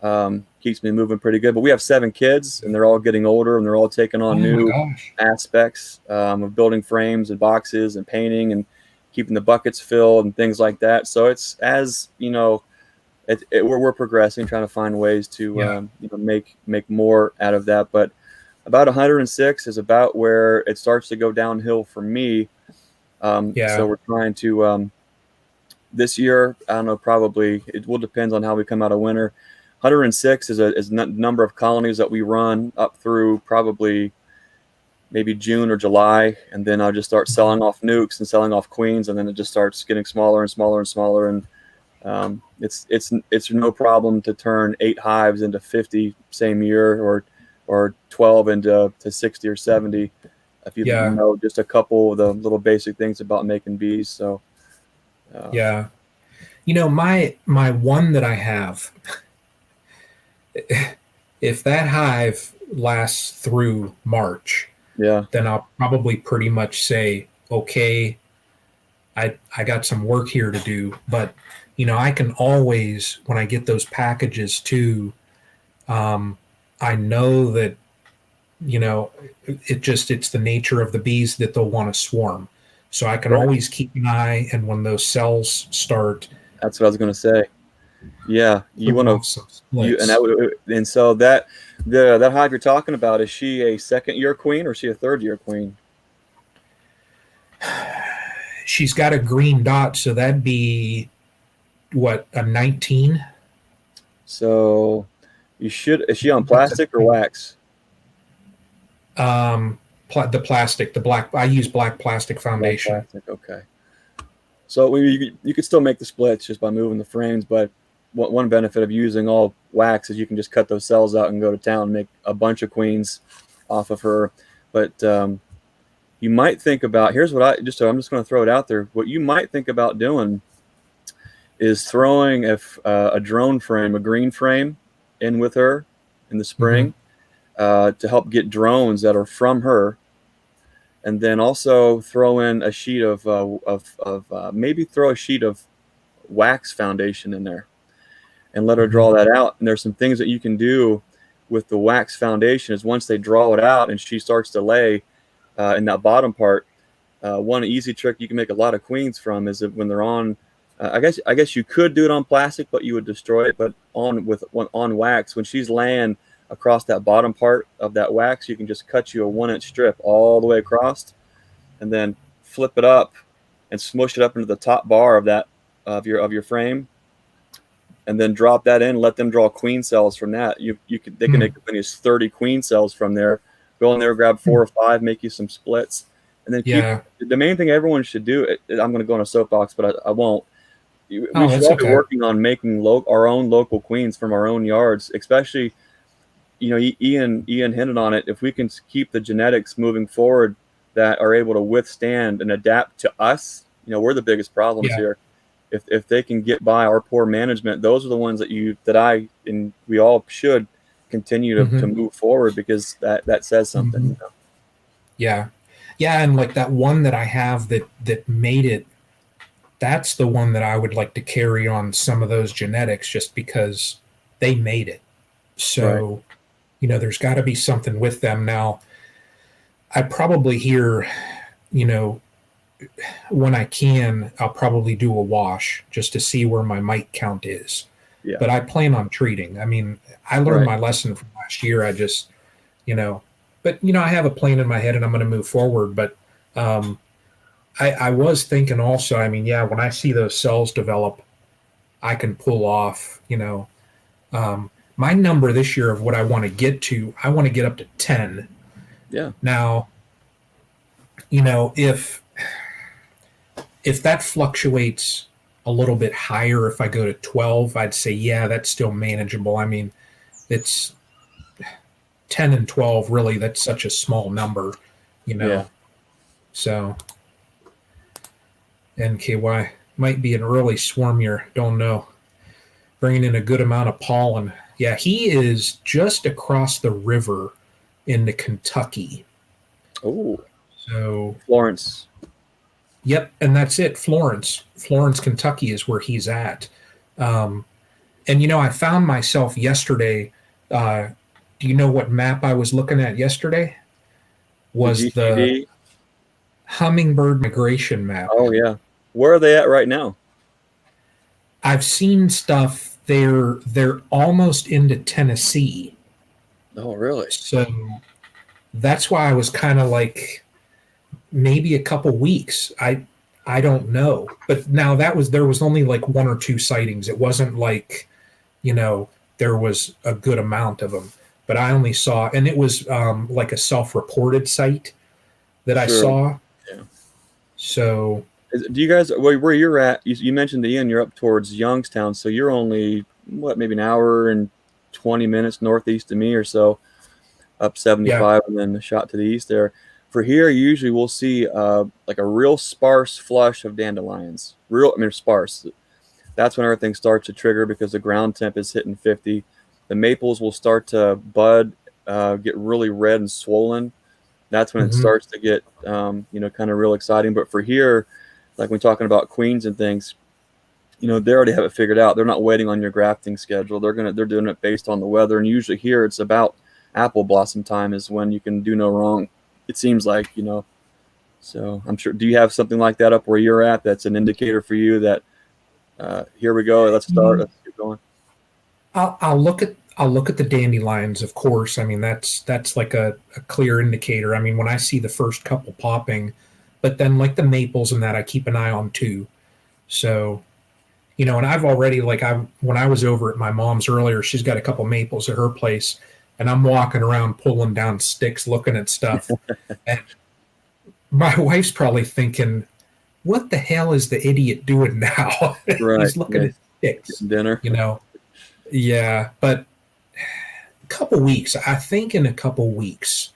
moving pretty good. But we have 7 kids, and they're all getting older, and they're all taking on new aspects of building frames and boxes and painting and keeping the buckets filled and things like that. So it's, as you know, we're progressing, trying to find ways to make more out of that. But about 106 is about where it starts to go downhill for me. So we're trying to this year, I don't know, probably it will depend on how we come out of winter. 106 is a number of colonies that we run up through probably maybe June or July, and then I'll just start selling off nukes and selling off queens, and then it just starts getting smaller and smaller and smaller. And it's no problem to turn 8 hives into 50 same year, or 12 into 60 or 70 if you know just a couple of the little basic things about making bees. So my one that I have, if that hive lasts through March, then I'll probably pretty much say, okay, I got some work here to do. But I can always, when I get those packages too, I know that it's the nature of the bees that they'll want to swarm. So I can always keep an eye, and when those cells start, that's what I was going to say. Yeah, you want to, and so that hive you're talking about, is she a second-year queen or is she a third-year queen? She's got a green dot, so that'd be what, a 19. So is she on plastic or wax? The plastic, the black. I use black plastic foundation. Black plastic, okay. So you could still make the splits just by moving the frames, but one benefit of using all wax is you can just cut those cells out and go to town and make a bunch of queens off of her. But you might think about, here's what I'm just going to throw it out there. What you might think about doing is throwing a drone frame, a green frame, in with her in the spring. To help get drones that are from her, and then also throw in a sheet maybe throw a sheet of wax foundation in there, and let her draw that out. And there's some things that you can do with the wax foundation. Is once they draw it out and she starts to lay in that bottom part, one easy trick you can make a lot of queens from is that when they're on, I guess you could do it on plastic, but you would destroy it. But on wax, when she's laying across that bottom part of that wax, you can just cut you a 1-inch strip all the way across, and then flip it up and smush it up into the top bar of your frame, and then drop that in. Let them draw queen cells from that. They can make as many as 30 queen cells from there. Go in there, grab 4 or 5, make you some splits, and then the main thing everyone should do. I'm going to go on a soapbox, but I won't. We should all be working on making our own local queens from our own yards, especially. Ian hinted on it. If we can keep the genetics moving forward that are able to withstand and adapt to us, we're the biggest problems here. If they can get by our poor management, those are the ones that we all should continue to move forward, because that says something. Yeah, and like that one that I have that made it, that's the one that I would like to carry on some of those genetics just because they made it. So, there's got to be something with them. Now, I probably hear, you know, when I can, I'll probably do a wash just to see where my mite count is. Yeah. But I plan on treating. I mean, I learned my lesson from last year. I just, but I have a plan in my head and I'm going to move forward. But I was thinking also, I mean, yeah, when I see those cells develop, I can pull off, my number this year of what I want to get to, I want to get up to 10. Yeah. Now, if that fluctuates a little bit higher, if I go to 12, I'd say, yeah, that's still manageable. I mean, it's 10 and 12, really, that's such a small number, Yeah. So NKY might be an early swarm year. Don't know. Bringing in a good amount of pollen. Yeah, he is just across the river into Kentucky. Oh. So Florence. Yep, and that's it. Florence, Kentucky is where he's at. And I found myself yesterday. Do you know what map I was looking at yesterday? Was the hummingbird migration map. Oh yeah. Where are they at right now? I've seen stuff. They're almost into Tennessee. Oh really? So that's why I was kind of like, maybe a couple weeks. I don't know. But now there was only like one or two sightings. It wasn't like, there was a good amount of them. But I only saw, and it was like a self-reported site that I saw. Yeah. So do you guys, where you're at, you mentioned, Ian, you're up towards Youngstown, so you're only, maybe an hour and 20 minutes northeast of me or so, up 75, and then a shot to the east there. For here, usually we'll see like a real sparse flush of dandelions. Sparse. That's when everything starts to trigger because the ground temp is hitting 50. The maples will start to bud, get really red and swollen. That's when it starts to get, kind of real exciting. But for here, like when talking about queens and things, they already have it figured out. They're not waiting on your grafting schedule. They're doing it based on the weather. And usually here it's about apple blossom time is when you can do no wrong. It seems like, so I'm sure, do you have something like that up where you're at that's an indicator for you that here we go, let's start, let's get going? I'll look at the dandelions, of course. I mean, that's like a clear indicator. I mean, when I see the first couple popping, but then like the maples and that I keep an eye on too. So, and I've already, when I was over at my mom's earlier, she's got a couple maples at her place, and I'm walking around pulling down sticks, looking at stuff. And my wife's probably thinking, what the hell is the idiot doing now? Right. He's looking at sticks. Dinner. Yeah, but a couple weeks, I think in a couple weeks,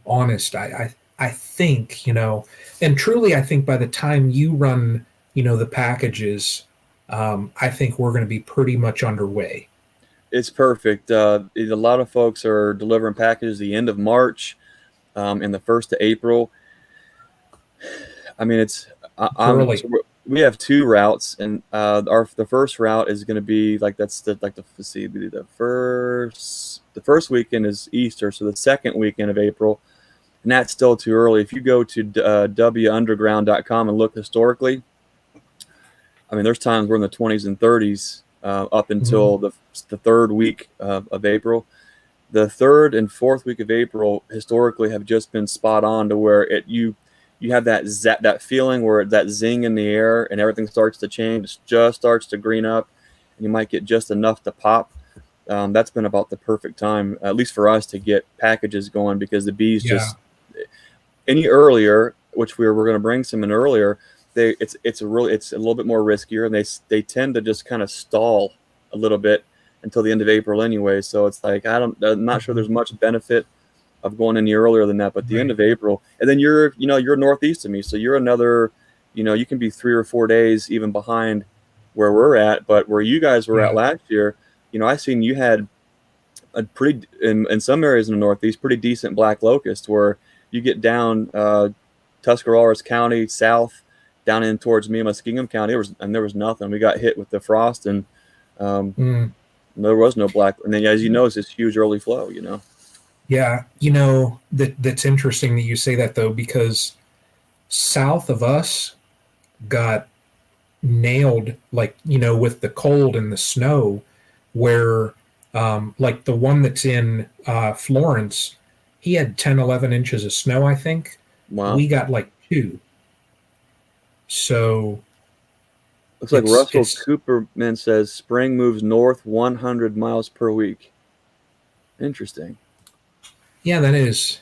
honest, I think, and truly, I think by the time you run, the packages, I think we're going to be pretty much underway. It's perfect. A lot of folks are delivering packages the end of March and the 1st of April. I mean, we have two routes, and the first route is going to be the first weekend is Easter, so the second weekend of April, and that's still too early. If you go to wunderground.com and look historically, I mean, there's times we're in the 20s and 30s up until the third week of April. The third and fourth week of April historically have just been spot on to where you have that feeling where that zing in the air and everything starts to change, it just starts to green up, and you might get just enough to pop. That's been about the perfect time, at least for us, to get packages going, because the bees just any earlier, which we're going to bring some in earlier, it's a little bit more riskier, and they tend to just kind of stall a little bit until the end of April anyway. So it's like I'm not sure there's much benefit of going any earlier than that, but the end of April, and then you're northeast of me, so you're another, you can be 3 or 4 days even behind where we're at, but where you guys were at last year, I seen you had a pretty, in some areas in the northeast, pretty decent black locust, where you get down Tuscarawas County south, down in towards me in Muskingum County, there was nothing. We got hit with the frost, and there was no black. And then, as you know, it's this huge early flow. Yeah, that's interesting that you say that though, because south of us got nailed, like with the cold and the snow, where like the one that's in Florence, he had 10, 11 inches of snow, I think. Wow. We got like 2. So looks like Russell Cooperman says spring moves north 100 miles per week. Interesting. Yeah, that is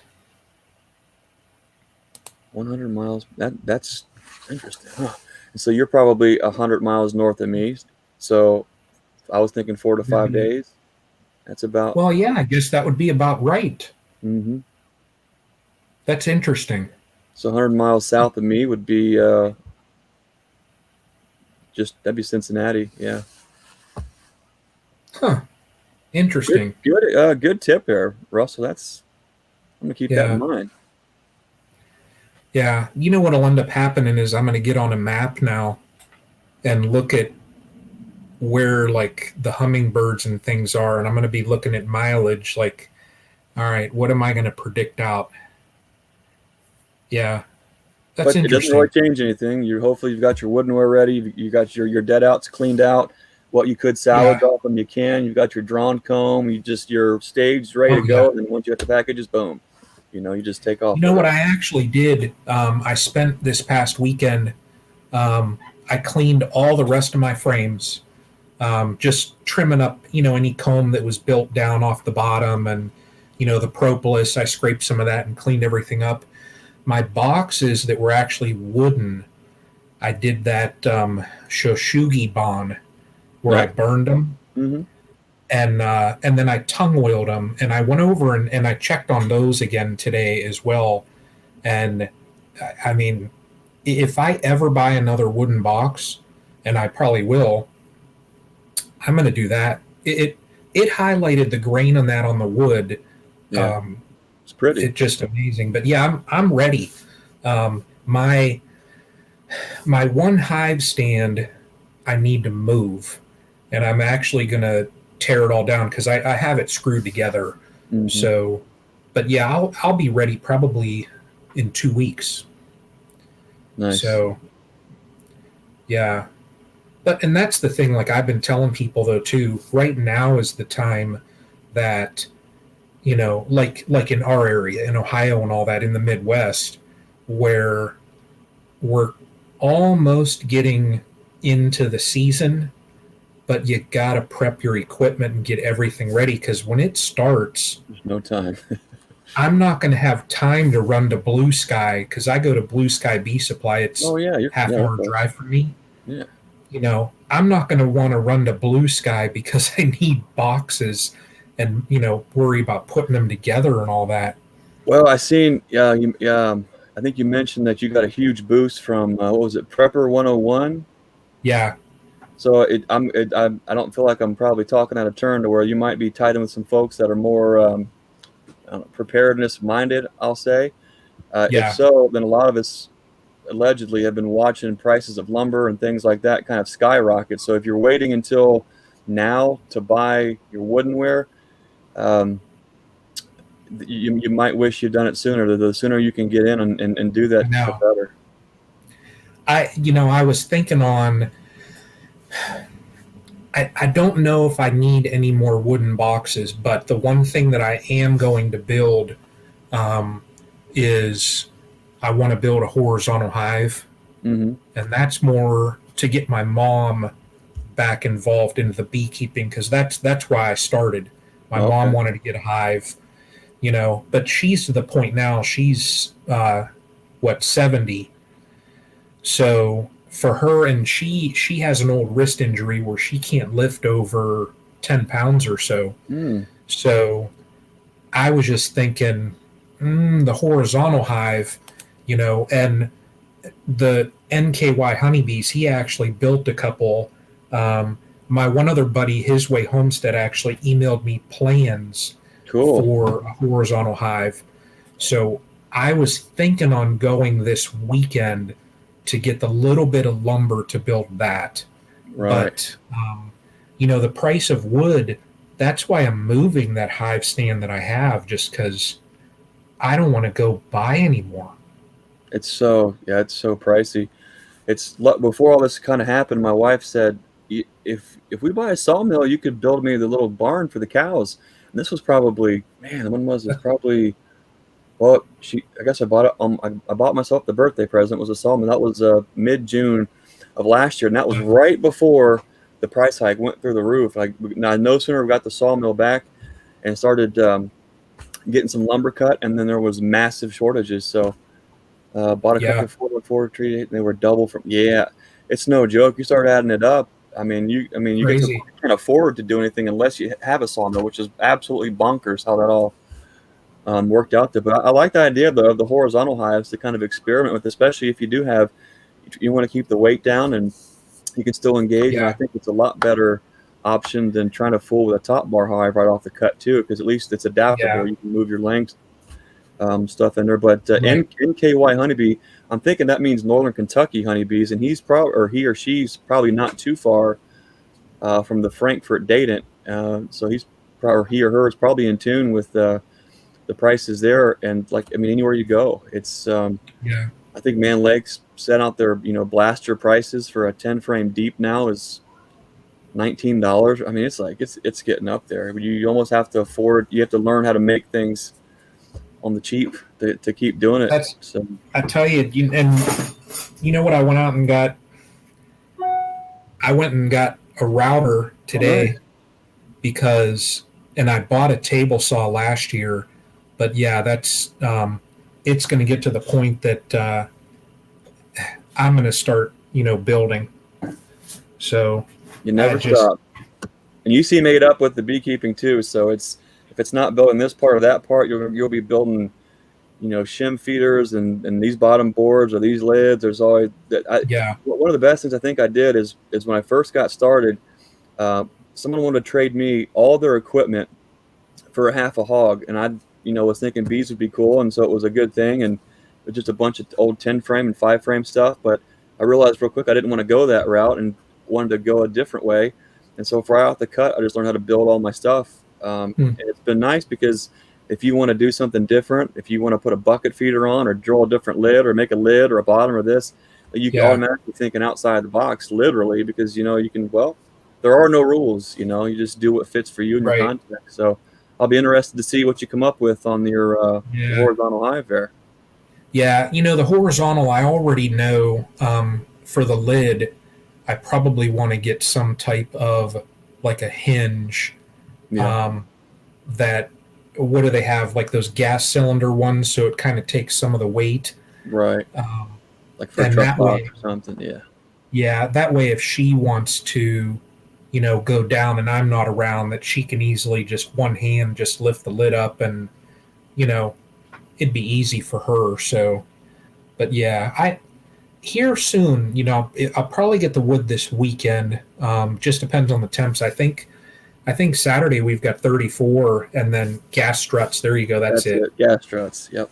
100 miles. That's interesting. Huh. So you're probably 100 miles north of me. So I was thinking 4 to 5 days. That's about. Well, yeah, I guess that would be about right. Mm-hmm. That's interesting. So 100 miles south of me would be that'd be Cincinnati. Yeah. Huh. Interesting. Good tip there, Russell. I'm gonna keep that in mind. Yeah. You know what'll end up happening is I'm going to get on a map now and look at where like the hummingbirds and things are, and I'm going to be looking at mileage. Like, all right, what am I going to predict out? Yeah, that's interesting. It doesn't really change anything. Hopefully you've got your woodenware ready. You got your dead outs cleaned out. What you could salvage off them, you can. You've got your drawn comb. Your staged, ready to go. And once you get the packages, boom. You just take off. You know what I actually did? I spent this past weekend. I cleaned all the rest of my frames, just trimming up, any comb that was built down off the bottom, and the propolis. I scraped some of that and cleaned everything up. My boxes that were actually wooden, I did that Shoshugi bond where I burned them. Mm-hmm. And then I tongue oiled them, and I went over and I checked on those again today as well. And I mean, if I ever buy another wooden box, and I probably will, I'm going to do that. It highlighted the grain on that on the wood. Yeah, it's pretty. It's just amazing. But yeah, I'm ready. My one hive stand, I need to move, and I'm actually going to tear it all down because I have it screwed together. Mm-hmm. So, but yeah, I'll be ready probably in 2 weeks. Nice. So, yeah, and that's the thing. Like I've been telling people though too. Right now is the time that like in our area in Ohio and all that in the Midwest, where we're almost getting into the season. But you got to prep your equipment and get everything ready because when it starts, there's no time. I'm not going to have time to run to Blue Sky because I go to Blue Sky Bee Supply. It's half-hour drive for me. Yeah. I'm not going to want to run to Blue Sky because I need boxes and, worry about putting them together and all that. Well, I seen, I think you mentioned that you got a huge boost from, what was it, Prepper 101? Yeah. So I don't feel like I'm probably talking out of turn to where you might be tied in with some folks that are more preparedness minded, I'll say. If so, then a lot of us allegedly have been watching prices of lumber and things like that kind of skyrocket. So if you're waiting until now to buy your woodenware, you might wish you'd done it sooner. The sooner you can get in and do that, the better. I was thinking on. I don't know if I need any more wooden boxes, but the one thing that I am going to build is I want to build a horizontal hive. Mm-hmm. And that's more to get my mom back involved into the beekeeping because that's why I started. My mom wanted to get a hive, but she's to the point now, she's 70. So for her, and she has an old wrist injury where she can't lift over 10 pounds or so. So I was just thinking, the horizontal hive, and the NKY honeybees, he actually built a couple. My one other buddy, His Way Homestead, actually emailed me plans for a horizontal hive. So I was thinking on going this weekend to get the little bit of lumber to build that. Right. But the price of wood. That's why I'm moving that hive stand that I have, just because I don't want to go buy anymore. It's so pricey. It's before all this kind of happened. My wife said, if we buy a sawmill, you could build me the little barn for the cows. And this was probably, man, when was this? Probably, well, I guess I bought it. I bought myself the birthday present was a sawmill. That was mid-June of last year, and that was right before the price hike went through the roof. Like, now, no sooner we got the sawmill back and started getting some lumber cut, and then there was massive shortages. So bought a couple of 4x4 tree, and they were double from. Yeah, it's no joke. You start adding it up. You can't afford to do anything unless you have a sawmill, which is absolutely bonkers how that all worked out there. But I like the idea of the horizontal hives to kind of experiment with, especially if you want to keep the weight down and you can still engage. And I think it's a lot better option than trying to fool with a top bar hive right off the cut too, because at least it's adaptable. You can move your length stuff in there. But NKY honeybee, I'm thinking that means Northern Kentucky honeybees, and he or she's probably not too far from the Frankfurt Dayton. So he or her is probably in tune with the prices there. And anywhere you go, it's I think Man Lake's set out their blaster prices for a 10 frame deep now is $19. I mean, it's getting up there. You almost have to afford. You have to learn how to make things on the cheap to keep doing it. So I tell you, and you know what? I went out and got. I went and got a router today and I bought a table saw last year, but that's it's going to get to the point that I'm going to start building. So you never stop. And you seem made up with the beekeeping too. So if it's not building this part or that part, you'll be building, shim feeders and these bottom boards or these lids. There's always that. One of the best things I think I did is when I first got started, someone wanted to trade me all their equipment for a half a hog, and I, was thinking bees would be cool, and so it was a good thing, and it was just a bunch of old 10 frame and 5 frame stuff. But I realized real quick I didn't want to go that route and wanted to go a different way. And so right off the cut, I just learned how to build all my stuff. And it's been nice because if you want to do something different, if you want to put a bucket feeder on or drill a different lid or make a lid or a bottom or this, you can automatically thinking outside the box, literally, because, you can, there are no rules, you just do what fits for you and your context. So I'll be interested to see what you come up with on your horizontal hive there. Yeah, the horizontal, I already know for the lid, I probably want to get some type of like a hinge that, what do they have? Like those gas cylinder ones, so it kind of takes some of the weight. Right. Like for a truck box or something, yeah. Yeah, that way if she wants to, go down and I'm not around, that she can easily just one hand just lift the lid up and, it'd be easy for her. So, but here soon, I'll probably get the wood this weekend. Just depends on the temps. I think Saturday we've got 34, and then gas struts. There you go. That's it. Gas struts. Yep.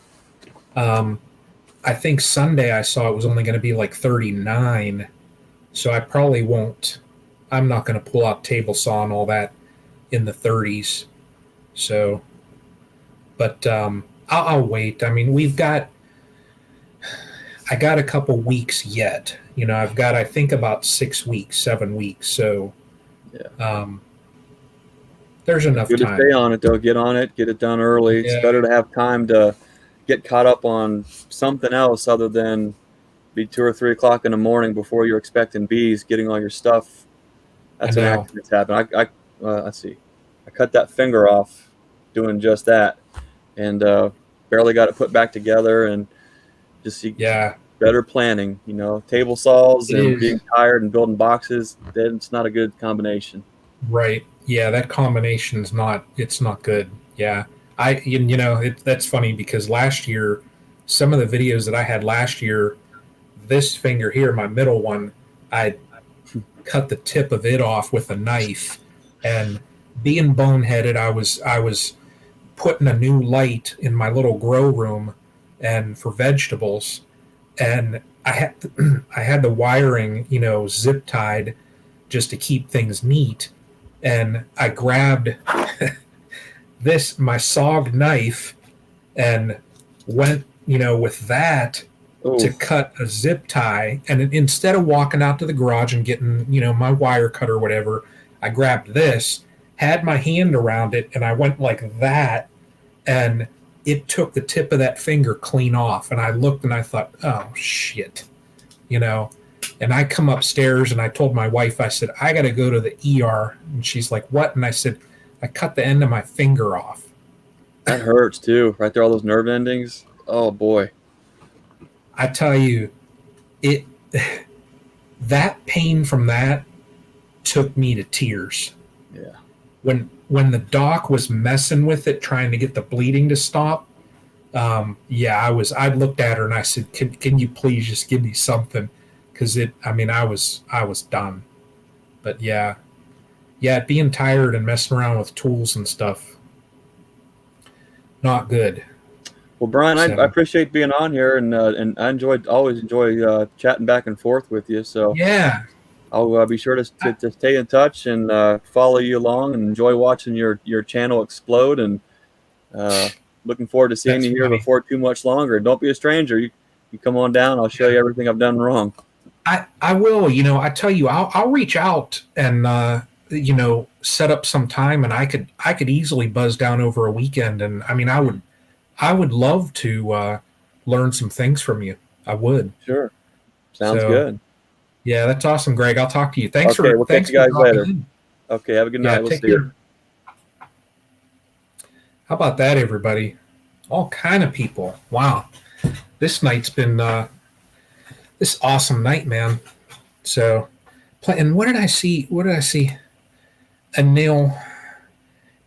I think Sunday I saw it was only going to be like 39, so I probably won't. I'm not going to pull out table saw and all that in the 30s. So, but I'll wait. I mean, I got a couple weeks yet. I've got, I think, about 6 weeks, 7 weeks. So, there's enough time. Good to stay on it, though. Get on it. Get it done early. It's better to have time to get caught up on something else other than be 2 or 3 o'clock in the morning before you're expecting bees, getting all your stuff. That's an accident that's happened. Let's see. I cut that finger off doing just that, and barely got it put back together, and just better planning. Table saws and being tired and building boxes. It's not a good combination. Right. Yeah, that combination's not. It's not good. Yeah. That's funny because last year, some of the videos that I had last year, this finger here, my middle one, I cut the tip of it off with a knife, and being boneheaded, I was putting a new light in my little grow room and for vegetables, and I had the wiring, zip tied just to keep things neat. And I grabbed my SOG knife and went, with that to Oh, cut a zip tie. And instead of walking out to the garage and getting, my wire cut or whatever, I grabbed this, had my hand around it, and I went like that. And it took the tip of that finger clean off. And I looked and I thought, oh, shit, And I come upstairs and I told my wife, I said, I got to go to the ER. And she's like, what? And I said, I cut the end of my finger off. that hurts too, right there, all those nerve endings. Oh boy. I tell you, it that pain from that took me to tears. Yeah. When the doc was messing with it, trying to get the bleeding to stop, I looked at her and I said, can you please just give me something? Because I was done. But yeah, being tired and messing around with tools and stuff, not good. Well, Brian, So, I appreciate being on here, and I always enjoy chatting back and forth with you. So yeah, I'll be sure to stay in touch and follow you along and enjoy watching your channel explode. And looking forward to seeing That's you here funny. before too much longer. Don't be a stranger. You come on down. I'll show you everything I've done wrong. I will. I tell you, I'll reach out and set up some time, and I could easily buzz down over a weekend. And I would love to learn some things from you. I would. Sure. Sounds So, good. Yeah, that's awesome, Greg. I'll talk to you. Thanks Okay, for we'll thanks catch you guys for dropping later. in. Okay, have a good night. Yeah, We'll take see you. care. How about that, everybody? All kind of people. Wow, this night's been this awesome night, man. So, and what did I see? What did I see? A nail.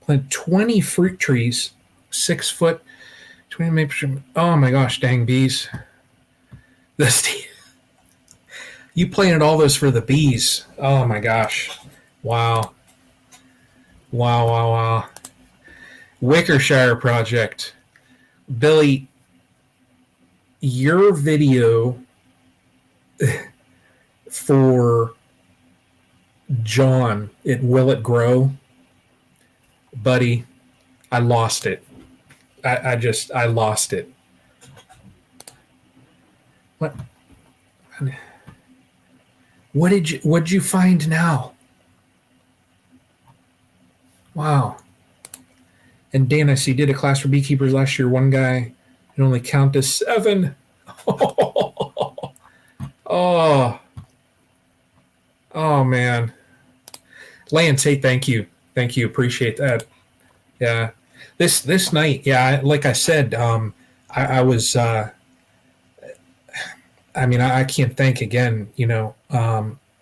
Plant 20 fruit trees, 6 foot, 20 maybe. Oh my gosh, dang bees! You planted all those for the bees. Oh my gosh, wow, wow. Wickershire project, Billy. Your video for John, Will It Grow? Buddy, I lost it. I lost it. What'd you find now? Wow. And Dan, I see, did a class for beekeepers last year. One guy can only count to 7. Oh man. Lance, hey, thank you. Appreciate that. Yeah. This night, yeah, like I said, I was I can't thank again,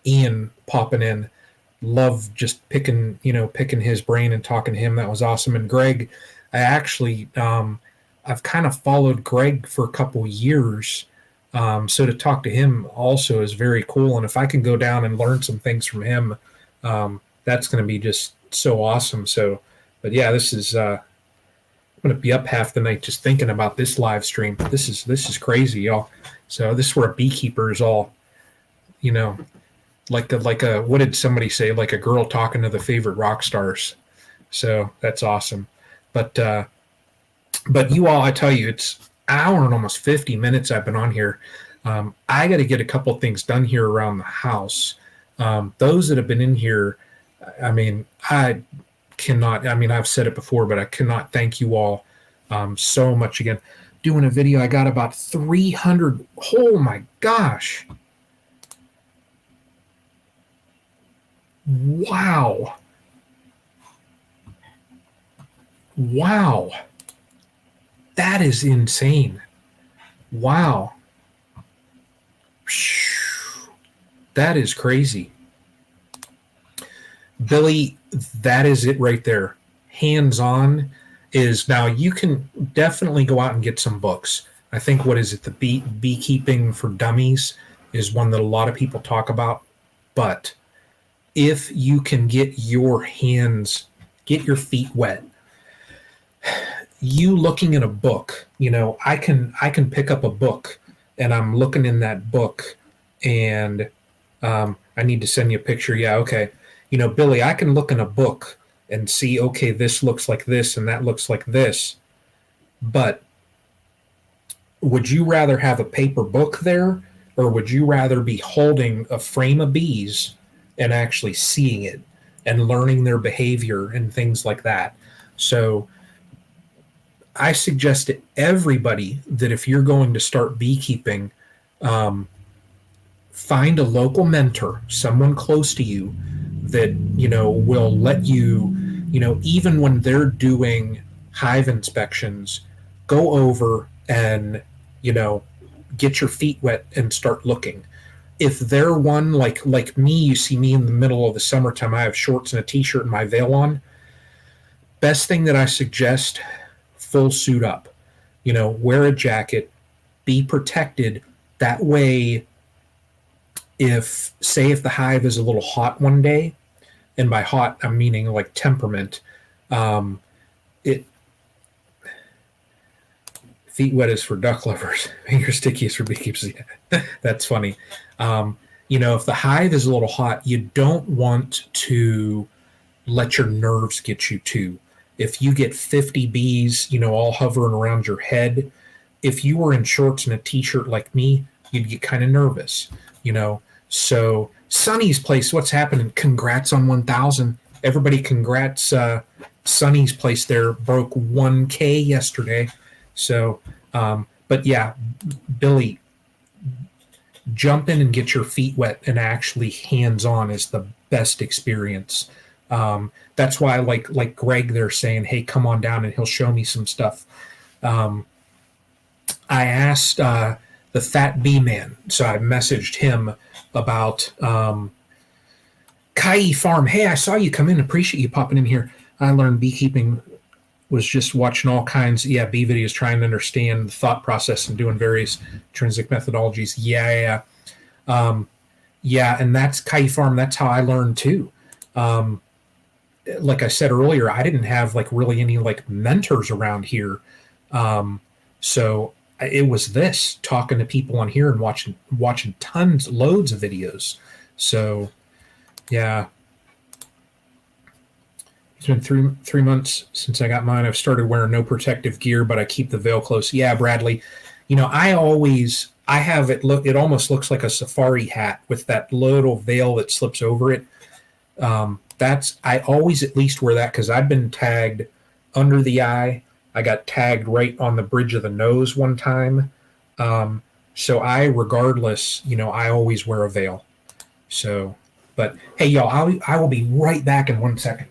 Ian popping in. Love just picking his brain and talking to him. That was awesome. And Greg, I actually I've kind of followed Greg for a couple years. So to talk to him also is very cool. And if I can go down and learn some things from him, that's going to be just so awesome. So, but yeah, this is, I'm going to be up half the night just thinking about this live stream. This is crazy, y'all. So this is where a beekeeper is all, like a, what did somebody say? Like a girl talking to the favorite rock stars. So that's awesome. But you all, I tell you, it's hour and almost 50 minutes I've been on here. I got to get a couple things done here around the house. Those that have been in here, I cannot, I've said it before, but I cannot thank you all so much again. Doing a video, I got about 300. Oh my gosh. Wow. That is insane. Wow. That is crazy. Billy, that is it right there. Hands-on is, now you can definitely go out and get some books. I think, what is it? The Beekeeping for Dummies is one that a lot of people talk about. But if you can get your feet wet, you looking at a book, I can pick up a book and I'm looking in that book, and I need to send you a picture. Yeah, okay. Billy, I can look in a book and see, okay, this looks like this and that looks like this. But would you rather have a paper book there, or would you rather be holding a frame of bees and actually seeing it and learning their behavior and things like that? So I suggest to everybody that if you're going to start beekeeping, find a local mentor, someone close to you that will let you, even when they're doing hive inspections, go over and get your feet wet and start looking. If they're one like me, you see me in the middle of the summertime, I have shorts and a t-shirt and my veil on. Best thing that I suggest, full suit up. Wear a jacket, be protected. That way, if the hive is a little hot one day, and by hot I'm meaning like temperament, it feet wet is for duck lovers, finger sticky is for beekeepers. That's funny. If the hive is a little hot, you don't want to let your nerves get you too. If you get 50 bees, all hovering around your head, if you were in shorts and a t-shirt like me, you'd get kind of nervous, So Sonny's place, what's happening? Congrats on 1,000. Everybody, congrats. Sonny's place there broke 1K yesterday. So, but yeah, Billy, jump in and get your feet wet and actually hands-on is the best experience. That's why like Greg there saying, hey, come on down and he'll show me some stuff. I asked the Fat Bee Man, so I messaged him about Kai Farm. Hey, I saw you come in. Appreciate you popping in here. I learned beekeeping, was just watching all kinds bee videos, trying to understand the thought process and doing various intrinsic methodologies. Yeah, and that's Kai Farm. That's how I learned too. Like I said earlier, I didn't have really any mentors around here. So it was this, talking to people on here and watching loads of videos. So yeah, it's been three months since I got mine. I've started wearing no protective gear, but I keep the veil close. Yeah, Bradley, I have it it almost looks like a safari hat with that little veil that slips over it. I always at least wear that because I've been tagged under the eye. I got tagged right on the bridge of the nose one time. So regardless, I always wear a veil. So, but hey, y'all, I will be right back in 1 second.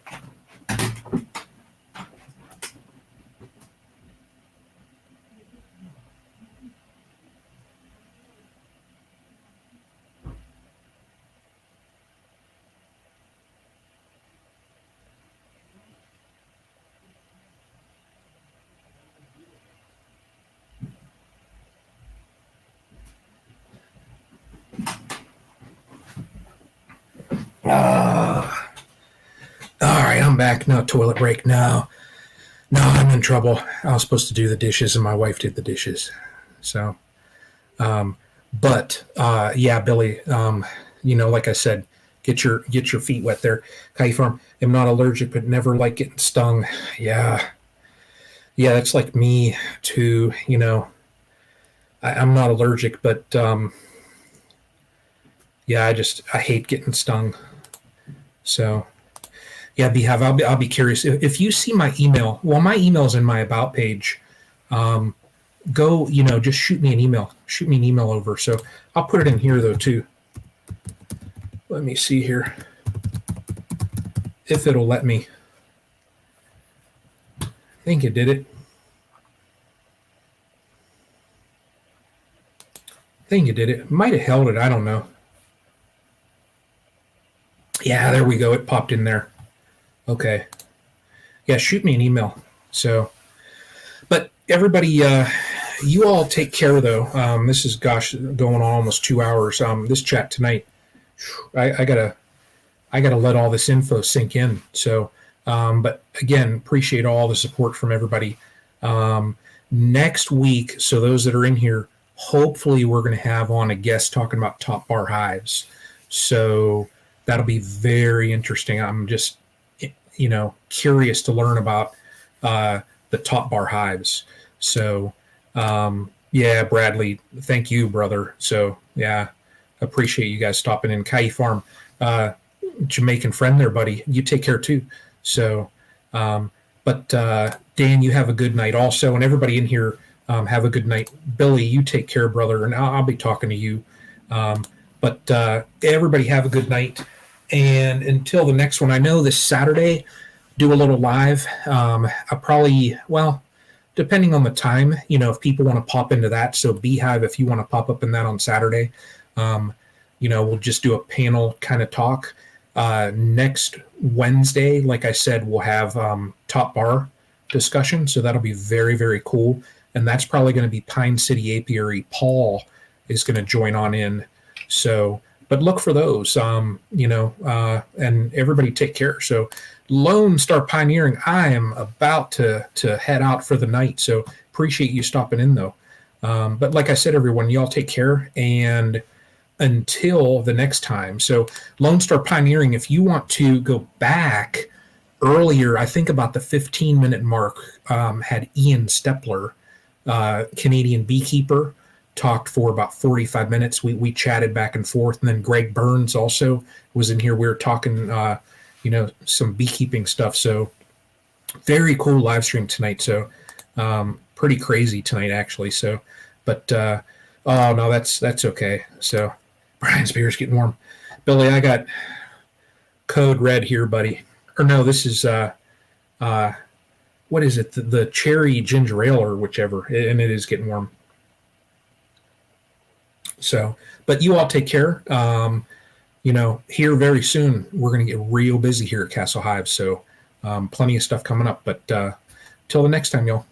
All right, I'm back. No toilet break. No, I'm in trouble. I was supposed to do the dishes, and my wife did the dishes. So, yeah, Billy. Like I said, get your feet wet there. Kai Farm. I'm not allergic, but never like getting stung. Yeah, that's like me too. I'm not allergic, but I hate getting stung. So, yeah, I'll be curious if you see my email. Well, my email's in my about page. Go, just shoot me an email. Shoot me an email over. So I'll put it in here though too. Let me see here if it'll let me. I think it did it. Might have held it. I don't know. Yeah, there we go. It popped in there. Okay. Yeah, shoot me an email. So, but everybody, you all take care though. This is going on almost 2 hours. This chat tonight, I gotta let all this info sink in. So, but again, appreciate all the support from everybody. Next week, so those that are in here, hopefully we're going to have on a guest talking about top bar hives. So that'll be very interesting. I'm just, curious to learn about the top bar hives. So, yeah, Bradley, thank you, brother. So, yeah, appreciate you guys stopping in. Kai Farm, Jamaican friend there, buddy. You take care too. So, but Dan, you have a good night also, and everybody in here, have a good night. Billy, you take care, brother, and I'll be talking to you. But everybody have a good night. And until the next one, I know this Saturday, do a little live. I'll probably, well, depending on the time, if people want to pop into that. So Beehive, if you want to pop up in that on Saturday, we'll just do a panel kind of talk. Next Wednesday, like I said, we'll have top bar discussion. So that'll be very, very cool. And that's probably going to be Pine City Apiary. Paul is going to join on in. So, but look for those, and everybody take care. So Lone Star Pioneering, I am about to head out for the night. So appreciate you stopping in though. But like I said, everyone, y'all take care. And until the next time. So Lone Star Pioneering, if you want to go back earlier, I think about the 15-minute mark, had Ian Stepler, Canadian beekeeper, talked for about 45 minutes. We chatted back and forth. And then Greg Burns also was in here. We were talking, some beekeeping stuff. So very cool live stream tonight. So pretty crazy tonight, actually. So, but, oh, no, that's okay. So Brian's beer's getting warm. Billy, I got code red here, buddy. Or no, this is, what is it? The cherry ginger ale or whichever. And it is getting warm. So, but you all take care. Here very soon, we're going to get real busy here at Castle Hive. So, plenty of stuff coming up. But till the next time, y'all.